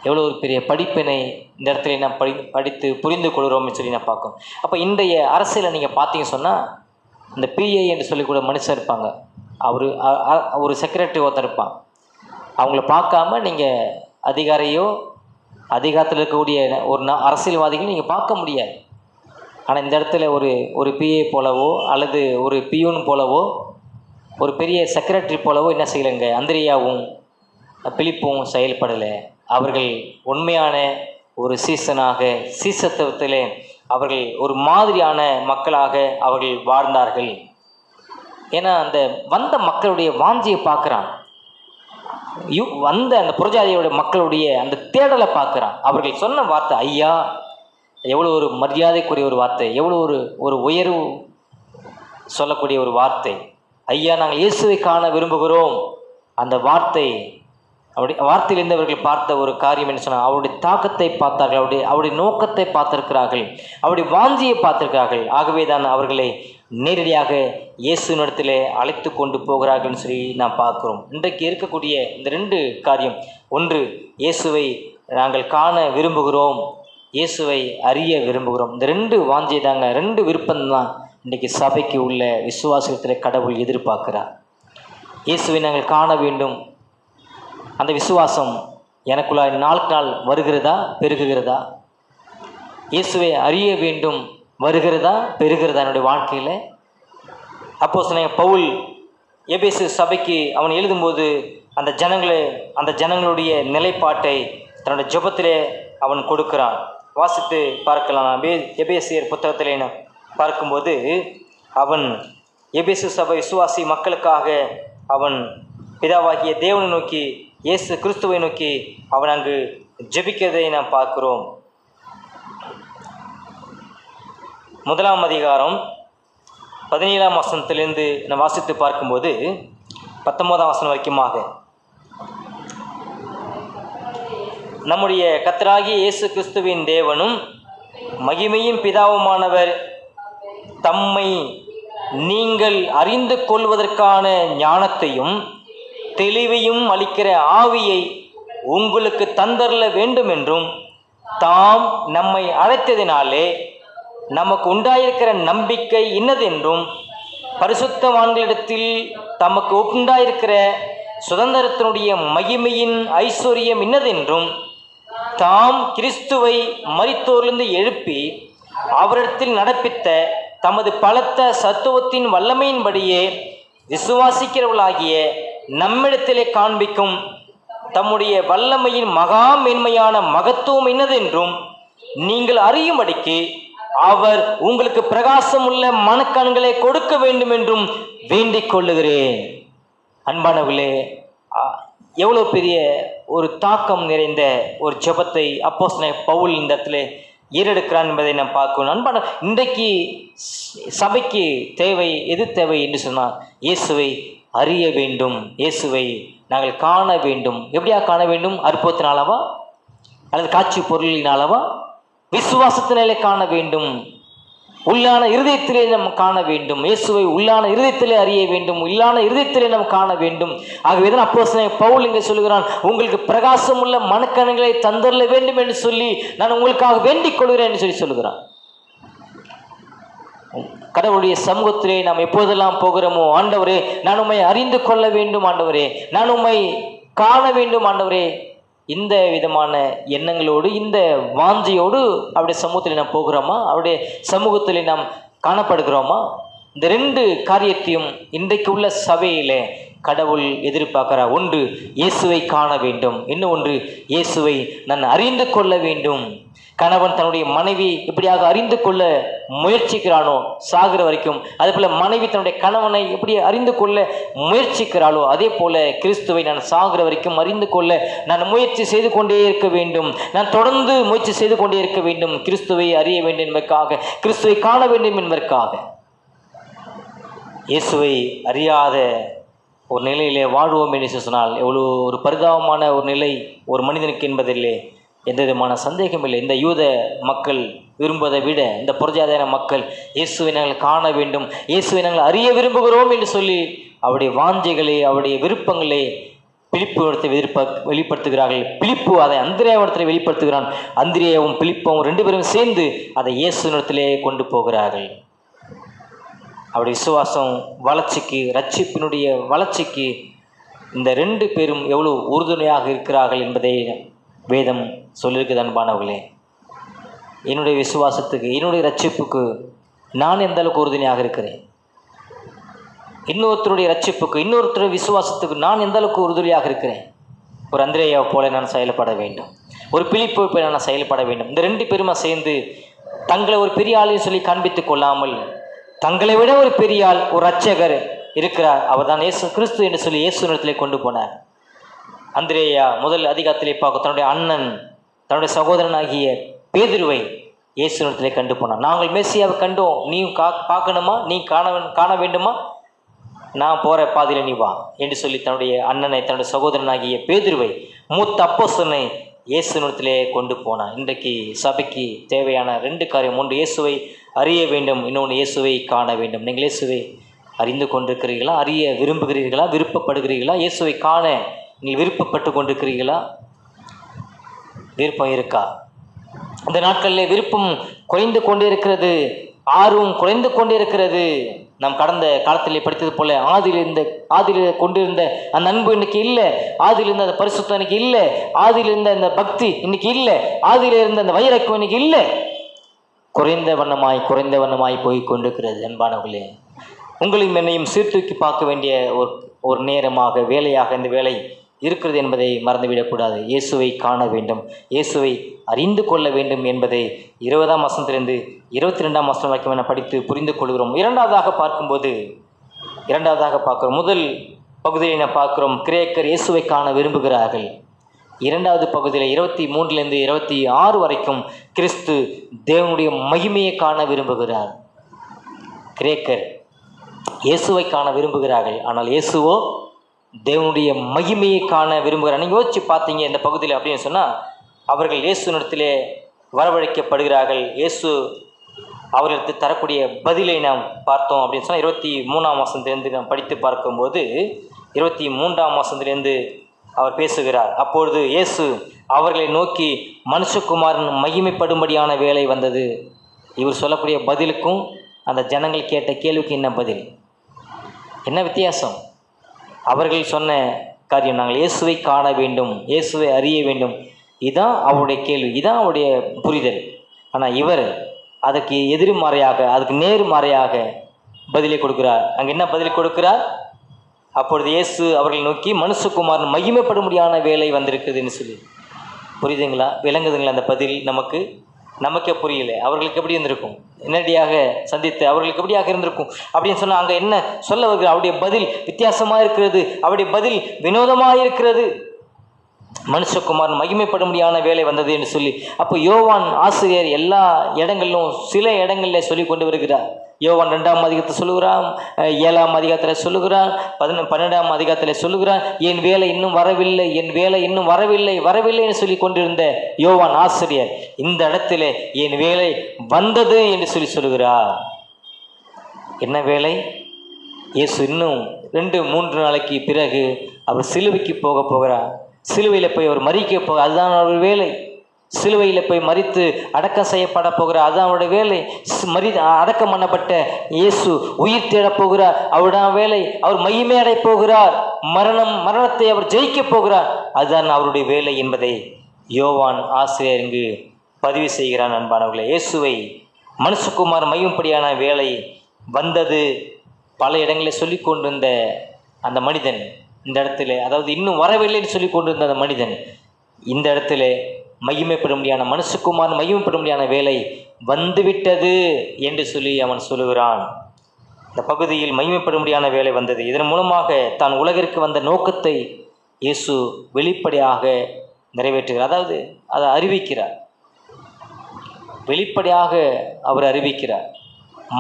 எவ்வளோ ஒரு பெரிய படிப்பினை இந்த இடத்துல நான் படித்து புரிந்து கொள்கிறோம்னு சொல்லி நான் பார்க்கணும். அப்போ இன்றைய அரசியலை நீங்கள் பார்த்தீங்க சொன்னால், இந்த பிஏ என்று சொல்லிக்கூட மனுஷன் இருப்பாங்க. ஒரு செக்ரட்டரி ஒருத்தர் இருப்பான். அவங்கள பார்க்காம நீங்கள் அதிகாரியோ அதிகாரத்தில் இருக்கக்கூடிய ஒரு அரசியல்வாதிகள் நீங்கள் பார்க்க முடியாது. ஆனால் இந்த இடத்துல ஒரு பிஏ போலவோ அல்லது ஒரு பியூன் போலவோ ஒரு பெரிய செக்ரட்டரி போலவோ என்ன செய்யலைங்க அந்திரேயாவும் பிலிப்பும் செயல்படலை. அவர்கள் உண்மையான ஒரு சீசத்துவத்திலே அவர்கள் ஒரு மாதிரியான மக்களாக அவர்கள் வாழ்ந்தார்கள். ஏன்னா அந்த வந்த மக்களுடைய வாஞ்சியை பார்க்குறான், வந்த அந்த புறஜாதியோட மக்களுடைய அந்த தேடலை பார்க்குறான். அவர்கள் சொன்ன வார்த்தை ஐயா, எவ்வளோ ஒரு மரியாதைக்குரிய ஒரு வார்த்தை, எவ்வளோ ஒரு உயர்வு சொல்லக்கூடிய ஒரு வார்த்தை. ஐயா, நாங்கள் இயேசுவை காண விரும்புகிறோம். அந்த வார்த்தையிலிருந்து அவர்கள் பார்த்த ஒரு காரியம் என்ன சொன்னால், அவருடைய தாக்கத்தை பார்த்தார்கள், அவருடைய நோக்கத்தை பார்த்திருக்கிறார்கள், அவருடைய வாஞ்சியை பார்த்திருக்கிறார்கள். ஆகவே தான் அவர்களை நேரடியாக இயேசுவினிடத்திலே அழைத்து கொண்டு போகிறார்கள்னு சொல்லி நாம் பார்க்குறோம். இன்றைக்கு இருக்கக்கூடிய இந்த 2 காரியம், ஒன்று இயேசுவை நாங்கள் காண விரும்புகிறோம், இயேசுவை அறிய விரும்புகிறோம். இந்த 2 வாஞ்சியை தாங்க, 2 விருப்பம்தான் இன்றைக்கி சபைக்கு உள்ள விசுவாசத்தில் கடவுள் எதிர்பார்க்கிறார். இயேசுவை நாங்கள் காண வேண்டும், அந்த விசுவாசம் எனக்குள்ள நாளுக்கு நாள் வருகிறதா பெருகுகிறதா? இயேசுவை அறிய வேண்டும், வருகிறதா பெருகிறதா என்னுடைய வாழ்க்கையில்? அப்போஸ்தலன் பவுல் எபேசு சபைக்கு அவன் எழுதும்போது அந்த ஜனங்களுடைய நிலைப்பாட்டை தன்னுடைய ஜெபத்திலே அவன் கொடுக்கிறான். வாசித்து பார்க்கலாம். எபேசியர் புத்தகத்திலே பார்க்கும்போது அவன் எபேசு சபை விசுவாசி மக்களுக்காக அவன் பிதாவாகிய தேவனை நோக்கி, இயேசு கிறிஸ்துவை நோக்கி அவன் அங்கு ஜெபிக்கிறதை நாம் பார்க்கிறோம். 1ஆம் அதிகாரம் 17ஆம் வசனத்திலிருந்து நான் வாசித்து பார்க்கும்போது 19ஆம் வசனம் வரைக்குமாக, நம்முடைய கர்த்தராகிய இயேசு கிறிஸ்துவின் தேவனும் மகிமையின் பிதாவுமானவர் தம்மை நீங்கள் அறிந்து கொள்வதற்கான ஞானத்தையும் தெளிவையும் அளிக்கிற ஆவியை உங்களுக்கு தந்தரல வேண்டும் என்றும், தாம் நம்மை அழைத்ததினாலே நமக்கு உண்டாயிருக்கிற நம்பிக்கை இன்னதென்றும், பரிசுத்தவான்களிடத்தில் தமக்கு உண்டாயிருக்கிற சுதந்திரத்தினுடைய மகிமையின் ஐஸ்வர்யம் இன்னதென்றும், தாம் கிறிஸ்துவை மரித்தோரிலிருந்து எழுப்பி அவரிடத்தில் நடப்பித்த தமது பலத்த சத்துவத்தின் வல்லமையின்படியே விசுவாசிக்கிறவர்களாகிய நம்மிடத்திலே காண்பிக்கும் தம்முடைய வல்லமையின் மகா மேன்மையான மகத்துவம் என்னதென்றும் நீங்கள் அறியும்படிக்கு அவர் உங்களுக்கு பிரகாசமுள்ள மனக்கண்களை கொடுக்க வேண்டும் என்றும் வேண்டிக் கொள்ளுகிறேன். அன்பானவர்களே, எவ்வளோ பெரிய ஒரு தாக்கம் நிறைந்த ஒரு ஜெபத்தை அப்போஸ்தலன் பவுல் இந்த இடத்துல ஏறெடுக்கிறான் என்பதை நாம் பார்க்கணும். அன்பான, இன்றைக்கு சபைக்கு தேவை எது தேவை என்று சொன்னால், இயேசுவை அறிய வேண்டும், இயேசுவை நாங்கள் காண வேண்டும். எப்படியா காண வேண்டும்? அற்புதத்தினாலவா அல்லது காட்சி பொருளினாலவா? விசுவாசத்தினாலே காண வேண்டும். உள்ளான இருதயத்திலே நாம் காண வேண்டும். இயேசுவை உள்ளான இருதயத்திலே அறிய வேண்டும். உள்ளான இருதயத்திலே நாம் காண வேண்டும். ஆகவே தான் அப்போஸ்தலன் பவுல் இங்கே சொல்லுகிறான், உங்களுக்கு பிரகாசம் உள்ள மனக்கண்களை தந்தரல வேண்டும் என்று சொல்லி நான் உங்களுக்காக வேண்டிக் கொள்கிறேன் என்று சொல்லி சொல்லுகிறான். கடவுளுடைய சமூகத்திலே நாம் எப்போதெல்லாம் போகிறோமோ, ஆண்டவரே நான் உம்மை அறிந்து கொள்ள வேண்டும், ஆண்டவரே நான் உம்மை காண வேண்டும், ஆண்டவரே, இந்த விதமான எண்ணங்களோடு இந்த வாஞ்சையோடு அவருடைய சமூகத்தில் நாம் போகிறோமா? அவருடைய சமூகத்தில் நாம் காணப்படுகிறோமா? இந்த ரெண்டு காரியத்தையும் இன்றைக்கு உள்ள சபையிலே கடவுள் எதிர்பார்க்கிறார். ஒன்று, இயேசுவை காண வேண்டும். இன்னும் ஒன்று, இயேசுவை நான் அறிந்து கொள்ள வேண்டும். கணவன் தன்னுடைய மனைவி எப்படியாக அறிந்து கொள்ள முயற்சிக்கிறானோ சாகிற வரைக்கும், அதே போல மனைவி தன்னுடைய கணவனை எப்படி அறிந்து கொள்ள முயற்சிக்கிறாளோ, அதே போல கிறிஸ்துவை நான் சாகிற வரைக்கும் அறிந்து கொள்ள நான் முயற்சி செய்து கொண்டே இருக்க வேண்டும். நான் தொடர்ந்து முயற்சி செய்து கொண்டே இருக்க வேண்டும். கிறிஸ்துவை அறிய வேண்டும் என்பதற்காக, கிறிஸ்துவை காண வேண்டும் என்பதற்காக. இயேசுவை அறியாத ஒரு நிலையிலே வாழ்வோம் என்று சொன்னால் எவ்வளோ ஒரு பரிதாபமான ஒரு நிலை ஒரு மனிதனுக்கு என்பதில்லை, எந்த விதமான சந்தேகம் இல்லை. இந்த யூத மக்கள் விரும்புவதை விட இந்த புறஜாதியான மக்கள் இயேசுவை நாங்கள் காண வேண்டும், இயேசுவை நாங்கள் அறிய விரும்புகிறோம் என்று சொல்லி அவருடைய வாஞ்சைகளை, அவருடைய விருப்பங்களை பிலிப்பு இடத்தை வெளிப்படுத்துகிறார்கள். பிலிப்பு அதை அந்திரேயத்தில் வெளிப்படுத்துகிறான். அந்திரேயாவும் பிலிப்பும் ரெண்டு பேரும் சேர்ந்து அதை இயேசுவினிடத்திலே கொண்டு போகிறார்கள். அவருடைய விசுவாசம் வளர்ச்சிக்கு, ரட்சிப்பினுடைய வளர்ச்சிக்கு இந்த ரெண்டு பேரும் எவ்வளோ உறுதுணையாக இருக்கிறார்கள் என்பதை வேதம் சொல்லியிருக்குது. அன்பானவர்களே, என்னுடைய விசுவாசத்துக்கு, என்னுடைய ரட்சிப்புக்கு நான் எந்த அளவுக்கு உறுதுணையாக இருக்கிறேன்? இன்னொருத்தருடைய ரட்சிப்புக்கு, இன்னொருத்தருடைய விசுவாசத்துக்கு நான் எந்த அளவுக்கு உறுதுணையாக இருக்கிறேன்? ஒரு அந்திரேயாவை போல நான் செயல்பட வேண்டும், ஒரு பிலிப்பை போல நான் செயல்பட வேண்டும். இந்த ரெண்டு பேருமா சேர்ந்து தங்களை ஒரு பெரிய ஆளையும் சொல்லி காண்பித்துக் கொள்ளாமல், தங்களை விட ஒரு பெரிய ஆள், ஒரு ரட்சகர் இருக்கிறார், அவர் தான் இயேசு கிறிஸ்து என்று சொல்லி இயேசுவினிடத்திலே கொண்டு போனார். அந்திரேயா முதல் அதிகாரத்திலே பார்க்க தன்னுடைய அண்ணன், தன்னுடைய சகோதரனாகிய பேதுருவை இயேசுவினிடத்திலே கண்டு போனான். நாங்கள் மேசியாவை கண்டோம், நீ பார்க்கணுமா? நீ காண வேண்டுமா? நான் போகிற பாதையில் நீ வா என்று சொல்லி தன்னுடைய அண்ணனை, தன்னுடைய சகோதரனாகிய பேதுருவை, மூத்த அப்போஸ்தலனை இயேசுவினிடத்திலே கொண்டு போனான். இன்றைக்கு சபைக்கு தேவையான ரெண்டு காரியம். ஒன்று, இயேசுவை அறிய வேண்டும். இன்னொன்று, இயேசுவை காண வேண்டும். நீங்கள் இயேசுவை அறிந்து கொண்டிருக்கிறீர்களா? அறிய விரும்புகிறீர்களா? விருப்பப்படுகிறீர்களா? இயேசுவை காண நீங்கள் விருப்பப்பட்டு கொண்டிருக்கிறீர்களா? விருப்பம் இருக்கா? இந்த நாட்களில் விருப்பம் குறைந்து கொண்டே இருக்கிறது, ஆர்வம் குறைந்து கொண்டே இருக்கிறது. நாம் கடந்த காலத்திலே படித்தது போல ஆதியில் கொண்டிருந்த அந்த அன்பு இன்னைக்கு இல்லை, ஆதியில் இருந்த அந்த பரிசுத்தம் இன்னைக்கு இல்லை, ஆதியில் இருந்த அந்த பக்தி இன்னைக்கு இல்லை, ஆதியில் இருந்த அந்த வைரக்கம் இன்னைக்கு இல்லை. குறைந்த வண்ணமாய் போய் கொண்டிருக்கிறது. அன்பானவர்களே, உங்களையும் என்னையும் சீர்தூக்கி பார்க்க வேண்டிய ஒரு நேரமாக, வேலையாக இந்த வேலை இருக்கிறது என்பதை மறந்துவிடக்கூடாது. இயேசுவை காண வேண்டும், இயேசுவை அறிந்து கொள்ள வேண்டும் என்பதை 20ஆம் வசனத்திலிருந்து 22ஆம் வசனம் வரைக்கும் என படித்து புரிந்து கொள்கிறோம். இரண்டாவதாக பார்க்கிறோம். முதல் பகுதியில் என்ன பார்க்கிறோம்? கிரேக்கர் இயேசுவை காண விரும்புகிறார்கள். இரண்டாவது பகுதியில் 23லிருந்து 26 வரைக்கும் கிறிஸ்து தேவனுடைய மகிமையை காண விரும்புகிறார். கிரேக்கர் இயேசுவை காண விரும்புகிறார்கள், ஆனால் இயேசுவோ தேவனுடைய மகிமையை காண விரும்புகிறார். நீங்கள் யோசிச்சு பார்த்தீங்க இந்த பகுதியில் அப்படின்னு சொன்னால், அவர்கள் இயேசுவினிடத்திலே வரவழைக்கப்படுகிறார்கள். இயேசு அவர்களுக்கு தரக்கூடிய பதிலை நாம் பார்த்தோம் அப்படின்னு சொன்னால் 23ஆம் வசனத்திலிருந்து நாம் படித்து பார்க்கும்போது 23ஆம் வசனத்திலிருந்து அவர் பேசுகிறார். அப்பொழுது இயேசு அவர்களை நோக்கி, மனுஷகுமாரன் மகிமைப்படும்படியான வேலை வந்தது. இவர் சொல்லக்கூடிய பதிலுக்கும் அந்த ஜனங்கள் கேட்ட கேள்விக்கு என்ன பதில், என்ன வித்தியாசம்? அவர்கள் சொன்ன காரியம், நாங்கள் இயேசுவை காண வேண்டும், இயேசுவை அறிய வேண்டும், இதுதான் அவருடைய கேள்வி, இதுதான் அவருடைய புரிதல். ஆனால் இவர் அதுக்கு எதிர்மறையாக, அதுக்கு நேர்மறையாக பதிலை கொடுக்கிறார். அங்கே என்ன பதில் கொடுக்கிறார்? அப்பொழுது இயேசு அவர்களை நோக்கி, மனுஷகுமாரன் மகிமைப்படும்படியான வேலை வந்திருக்குதுன்னு சொல்லி. புரியுதுங்களா? விளங்குதுங்களா? அந்த பதில் நமக்கே புரியல. அவர்களுக்கு எப்படி இருந்திருக்கும்? நேரடியாக சந்தித்து அவர்களுக்கு எப்படியாக இருந்திருக்கும் அப்படின்னு சொன்னால், அங்கே என்ன சொல்ல வருகிறது? அவருடைய பதில் வித்தியாசமாக இருக்கிறது, அவருடைய பதில் வினோதமாக இருக்கிறது. மனுஷகுமாரன் மகிமைப்படும்படியான வேலை வந்தது என்று சொல்லி. அப்போ யோவான் ஆசிரியர் எல்லா இடங்களிலும் சில இடங்களில் சொல்லி கொண்டு வருகிறார். யோவான் 2ஆம் அதிகாரத்தில் சொல்லுகிறான், 7ஆம் அதிகாரத்தில் சொல்லுகிறான், 12ஆம் அதிகாரத்தில் சொல்லுகிறான், என் வேலை இன்னும் வரவில்லை, என் வேலை இன்னும் வரவில்லை என்று சொல்லி கொண்டிருந்த யோவான் ஆசிரியர் இந்த இடத்துல என் வேலை வந்தது என்று சொல்லுகிறார். என்ன வேலை? இயேசு இன்னும் 2-3 நாளைக்கு பிறகு அவர் சிலுவைக்கு போகிறார். சிலுவையில் போய் அவர் மறிக்க அதுதான் அவருடைய வேலை. சிலுவையில் போய் மரித்து அடக்கம் செய்யப்பட போகிறார், அதுதான் அவருடைய வேலை. அடக்கம் பண்ணப்பட்ட இயேசு உயிர் தேடப் போகிறார், அவருடைய வேலை. அவர் மகிமை அடைய போகிறார், மரணத்தை அவர் ஜெயிக்க போகிறார், அதுதான் அவருடைய வேலை என்பதை யோவான் ஆசிரியர் இங்கு பதிவு செய்கிறான். அன்பானவர்களே, இயேசுவை மனுஷகுமார் மகிமைப்படியான வேலை வந்தது பல இடங்களில் சொல்லி கொண்டிருந்த அந்த மனிதன் இந்த இடத்துல, அதாவது இன்னும் வரவில்லைன்னு சொல்லி கொண்டிருந்த அந்த மனிதன் இந்த இடத்துல மகிமைப்படும்படியான, மனுஷகுமார் மகிமைப்படும்படியான வேலை வந்துவிட்டது என்று சொல்லி அவன் சொல்லுகிறான். இந்த பகுதியில் மகிமைப்படும்படியான வேலை வந்தது. இதன் மூலமாக தான் உலகிற்கு வந்த நோக்கத்தை இயேசு வெளிப்படையாக நிறைவேற்றுகிறார். அதாவது அதை அறிவிக்கிறார், வெளிப்படையாக அவர் அறிவிக்கிறார்.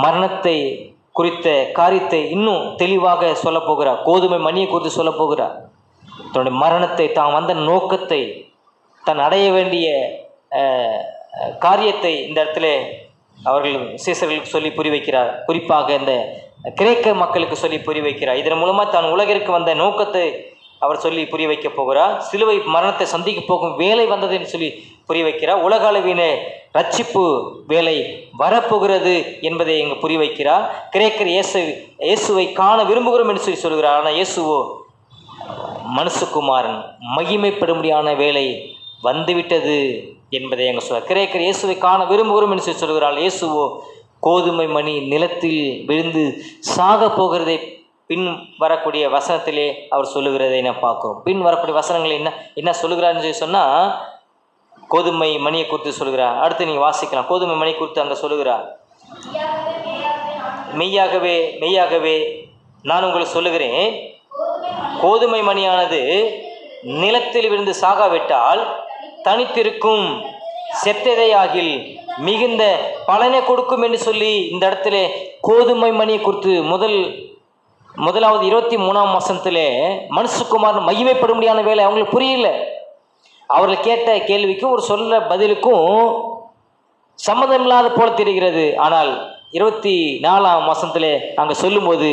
மரணத்தை குறித்த காரியத்தை இன்னும் தெளிவாக சொல்லப்போகிறார். கோதுமை மணியை குறித்து சொல்லப்போகிறார். தன்னுடைய மரணத்தை, தான் வந்த நோக்கத்தை, தான் அடைய வேண்டிய காரியத்தை இந்த இடத்துல அவர்கள் சீசர்களுக்கு சொல்லி புரி வைக்கிறார். குறிப்பாக இந்த கிரேக்க மக்களுக்கு சொல்லி புரி வைக்கிறார். இதன் மூலமாக தான் உலகிற்கு வந்த நோக்கத்தை அவர் சொல்லி புரிய வைக்க போகிறார். சிலுவை மரணத்தை சந்திக்க போகும் வேலை வந்தது என்று சொல்லி புரிய வைக்கிறார். உலக அளவின ரட்சிப்பு வேலை வரப்போகிறது என்பதை இங்கு புரிய வைக்கிறார். கிரேக்கர் இயேசுவை காண விரும்புகிறோம் என்று சொல்லி சொல்கிறார். ஆனால் இயேசுவோ மனுஷகுமாரன் மகிமைப்படும்படியான வேலை வந்துவிட்டது என்பதை அங்கே சொல்கிறார். கிரேக்கர் இயேசுவை காண விரும்புகிறோம் என்று சொல்லி சொல்கிறார். இயேசுவோ கோதுமை மணி நிலத்தில் விழுந்து சாக போகிறதை பின் வரக்கூடிய வசனத்திலே அவர் சொல்லுகிறதை என்ன பார்க்கிறோம். பின் வரக்கூடிய வசனங்கள் என்ன சொல்லுகிறார்னு சொல்லி சொன்னால், கோதுமை மணியை குறித்து சொல்கிறார். அடுத்து நீங்கள் வாசிக்கலாம். கோதுமை மணி குறித்து அங்கே சொல்லுகிறார், மெய்யாகவே மெய்யாகவே நான் உங்களுக்கு சொல்லுகிறேன், கோதுமை மணியானது நிலத்தில் விழுந்து சாகாவிட்டால் தனித்திருக்கும், செத்ததை ஆகில் மிகுந்த பலனை கொடுக்கும் என்று சொல்லி இந்த இடத்துல கோதுமை மணியை குறித்து முதலாவது 23ஆம் வசனத்திலே மனுஷகுமார் மகிமைப்படும்படியான வேலை அவங்களுக்கு புரியல. அவர்கள் கேட்ட கேள்விக்கும் ஒரு சொல்ல பதிலுக்கும் சம்மதமில்லாத போல தெரிகிறது. ஆனால் 24ஆம் வசனத்திலே அங்கே சொல்லும்போது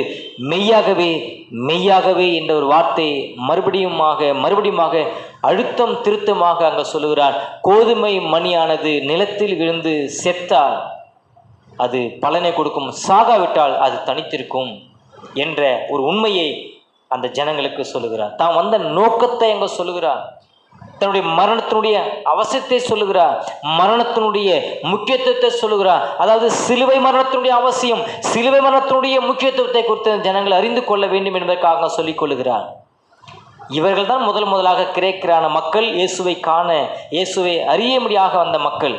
மெய்யாகவே மெய்யாகவே என்ற ஒரு வார்த்தை மறுபடியுமாக அழுத்தம் திருத்தமாக அங்கே சொல்லுகிறார். கோதுமை மணியானது நிலத்தில் விழுந்து செத்தால் அது பலனை கொடுக்கும், சாகாவிட்டால் அது தனித்திருக்கும் என்ற ஒரு உண்மையை அந்த ஜனங்களுக்கு சொல்லுகிறார். தான் வந்த நோக்கத்தை அங்கே சொல்லுகிறார். தன்னுடைய மரணத்தினுடைய அவசியத்தை சொல்லுகிறார், மரணத்தினுடைய முக்கியத்துவத்தை சொல்லுகிறார். அதாவது சிலுவை மரணத்தினுடைய அவசியம், சிலுவை மரணத்தினுடைய முக்கியத்துவத்தை குறித்து ஜனங்கள் அறிந்து கொள்ள வேண்டும் என்பதற்காக சொல்லிக் கொள்ளுகிறார். இவர்கள் தான் முதலாக கிரேக்கரான மக்கள், இயேசுவை காண, இயேசுவை அறியும்படியாக வந்த மக்கள்.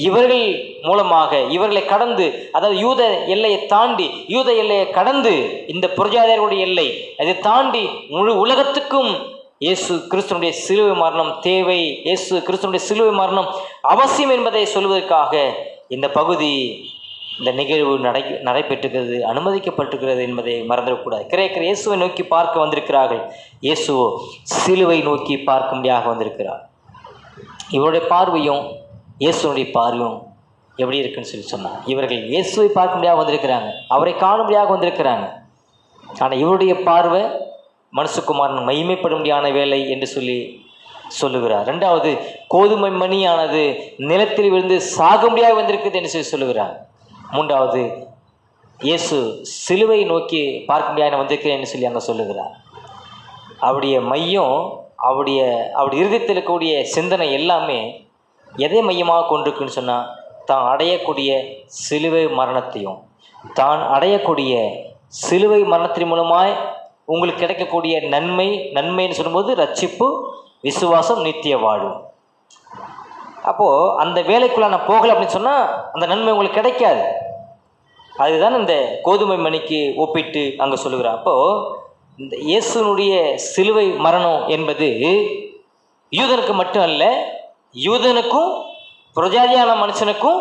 இவர்கள் மூலமாக இவர்களை கடந்து, அதாவது யூத எல்லையை தாண்டி, யூத எல்லையை கடந்து இந்த புரஜாதியாருடைய எல்லை அதை தாண்டி முழு உலகத்துக்கும் இயேசு கிறிஸ்துனுடைய சிலுவை மரணம் தேவை, இயேசு கிறிஸ்துனுடைய சிலுவை மரணம் அவசியம் என்பதை சொல்வதற்காக இந்த பகுதி, இந்த நிகழ்வு நடைபெற்றுகிறது, அனுமதிக்கப்பட்டிருக்கிறது என்பதை மறந்துடக்கூடாது. கிரேக்கர் இயேசுவை நோக்கி பார்க்க வந்திருக்கிறார்கள், இயேசுவோ சிலுவை நோக்கி பார்க்கும்படியாக வந்திருக்கிறார். இவருடைய பார்வையும் இயேசுனுடைய பார்வையும் எப்படி இருக்குன்னு சொல்லி சொன்னான். இவர்கள் இயேசுவை பார்க்கும்படியாக வந்திருக்கிறாங்க, அவரை காணும்படியாக வந்திருக்கிறாங்க. ஆனால் இவருடைய பார்வை மனுஷகுமாரன் மகிமைப்படும்படியான வேலை என்று சொல்லி சொல்லுகிறார். ரெண்டாவது, கோதுமை மணியானது நிலத்தில் விழுந்து சாகும்படியாக வந்திருக்குது என்று சொல்லி சொல்லுகிறார். மூன்றாவது, இயேசு சிலுவை நோக்கி பார்க்கும்படியாக வந்திருக்கிறேன் என்று சொல்லி அங்கே சொல்லுகிறார். அவருடைய மையம், அவருடைய இருதயத்தில் இருக்கக்கூடிய சிந்தனை எல்லாமே எதை மையமாக கொண்டிருக்குன்னு சொன்னால், தான் அடையக்கூடிய சிலுவை மரணத்தையும், தான் அடையக்கூடிய சிலுவை மரணத்தின் மூலமாய் உங்களுக்கு கிடைக்கக்கூடிய நன்மைன்னு சொல்லும்போது ரட்சிப்பு, விசுவாசம், நித்திய வாழ்வு. அப்போது அந்த வேலைக்குள்ளே நான் போகலை அப்படின்னு சொன்னால் அந்த நன்மை உங்களுக்கு கிடைக்காது. அதுதான் இந்த கோதுமை மணிக்கு ஒப்பிட்டு அங்கே சொல்லுகிறார். அப்போது இந்த இயேசுனுடைய சிலுவை மரணம் என்பது யூதனுக்கு மட்டும் அல்ல, யூதனுக்கும் புரஜாதியான மனுஷனுக்கும்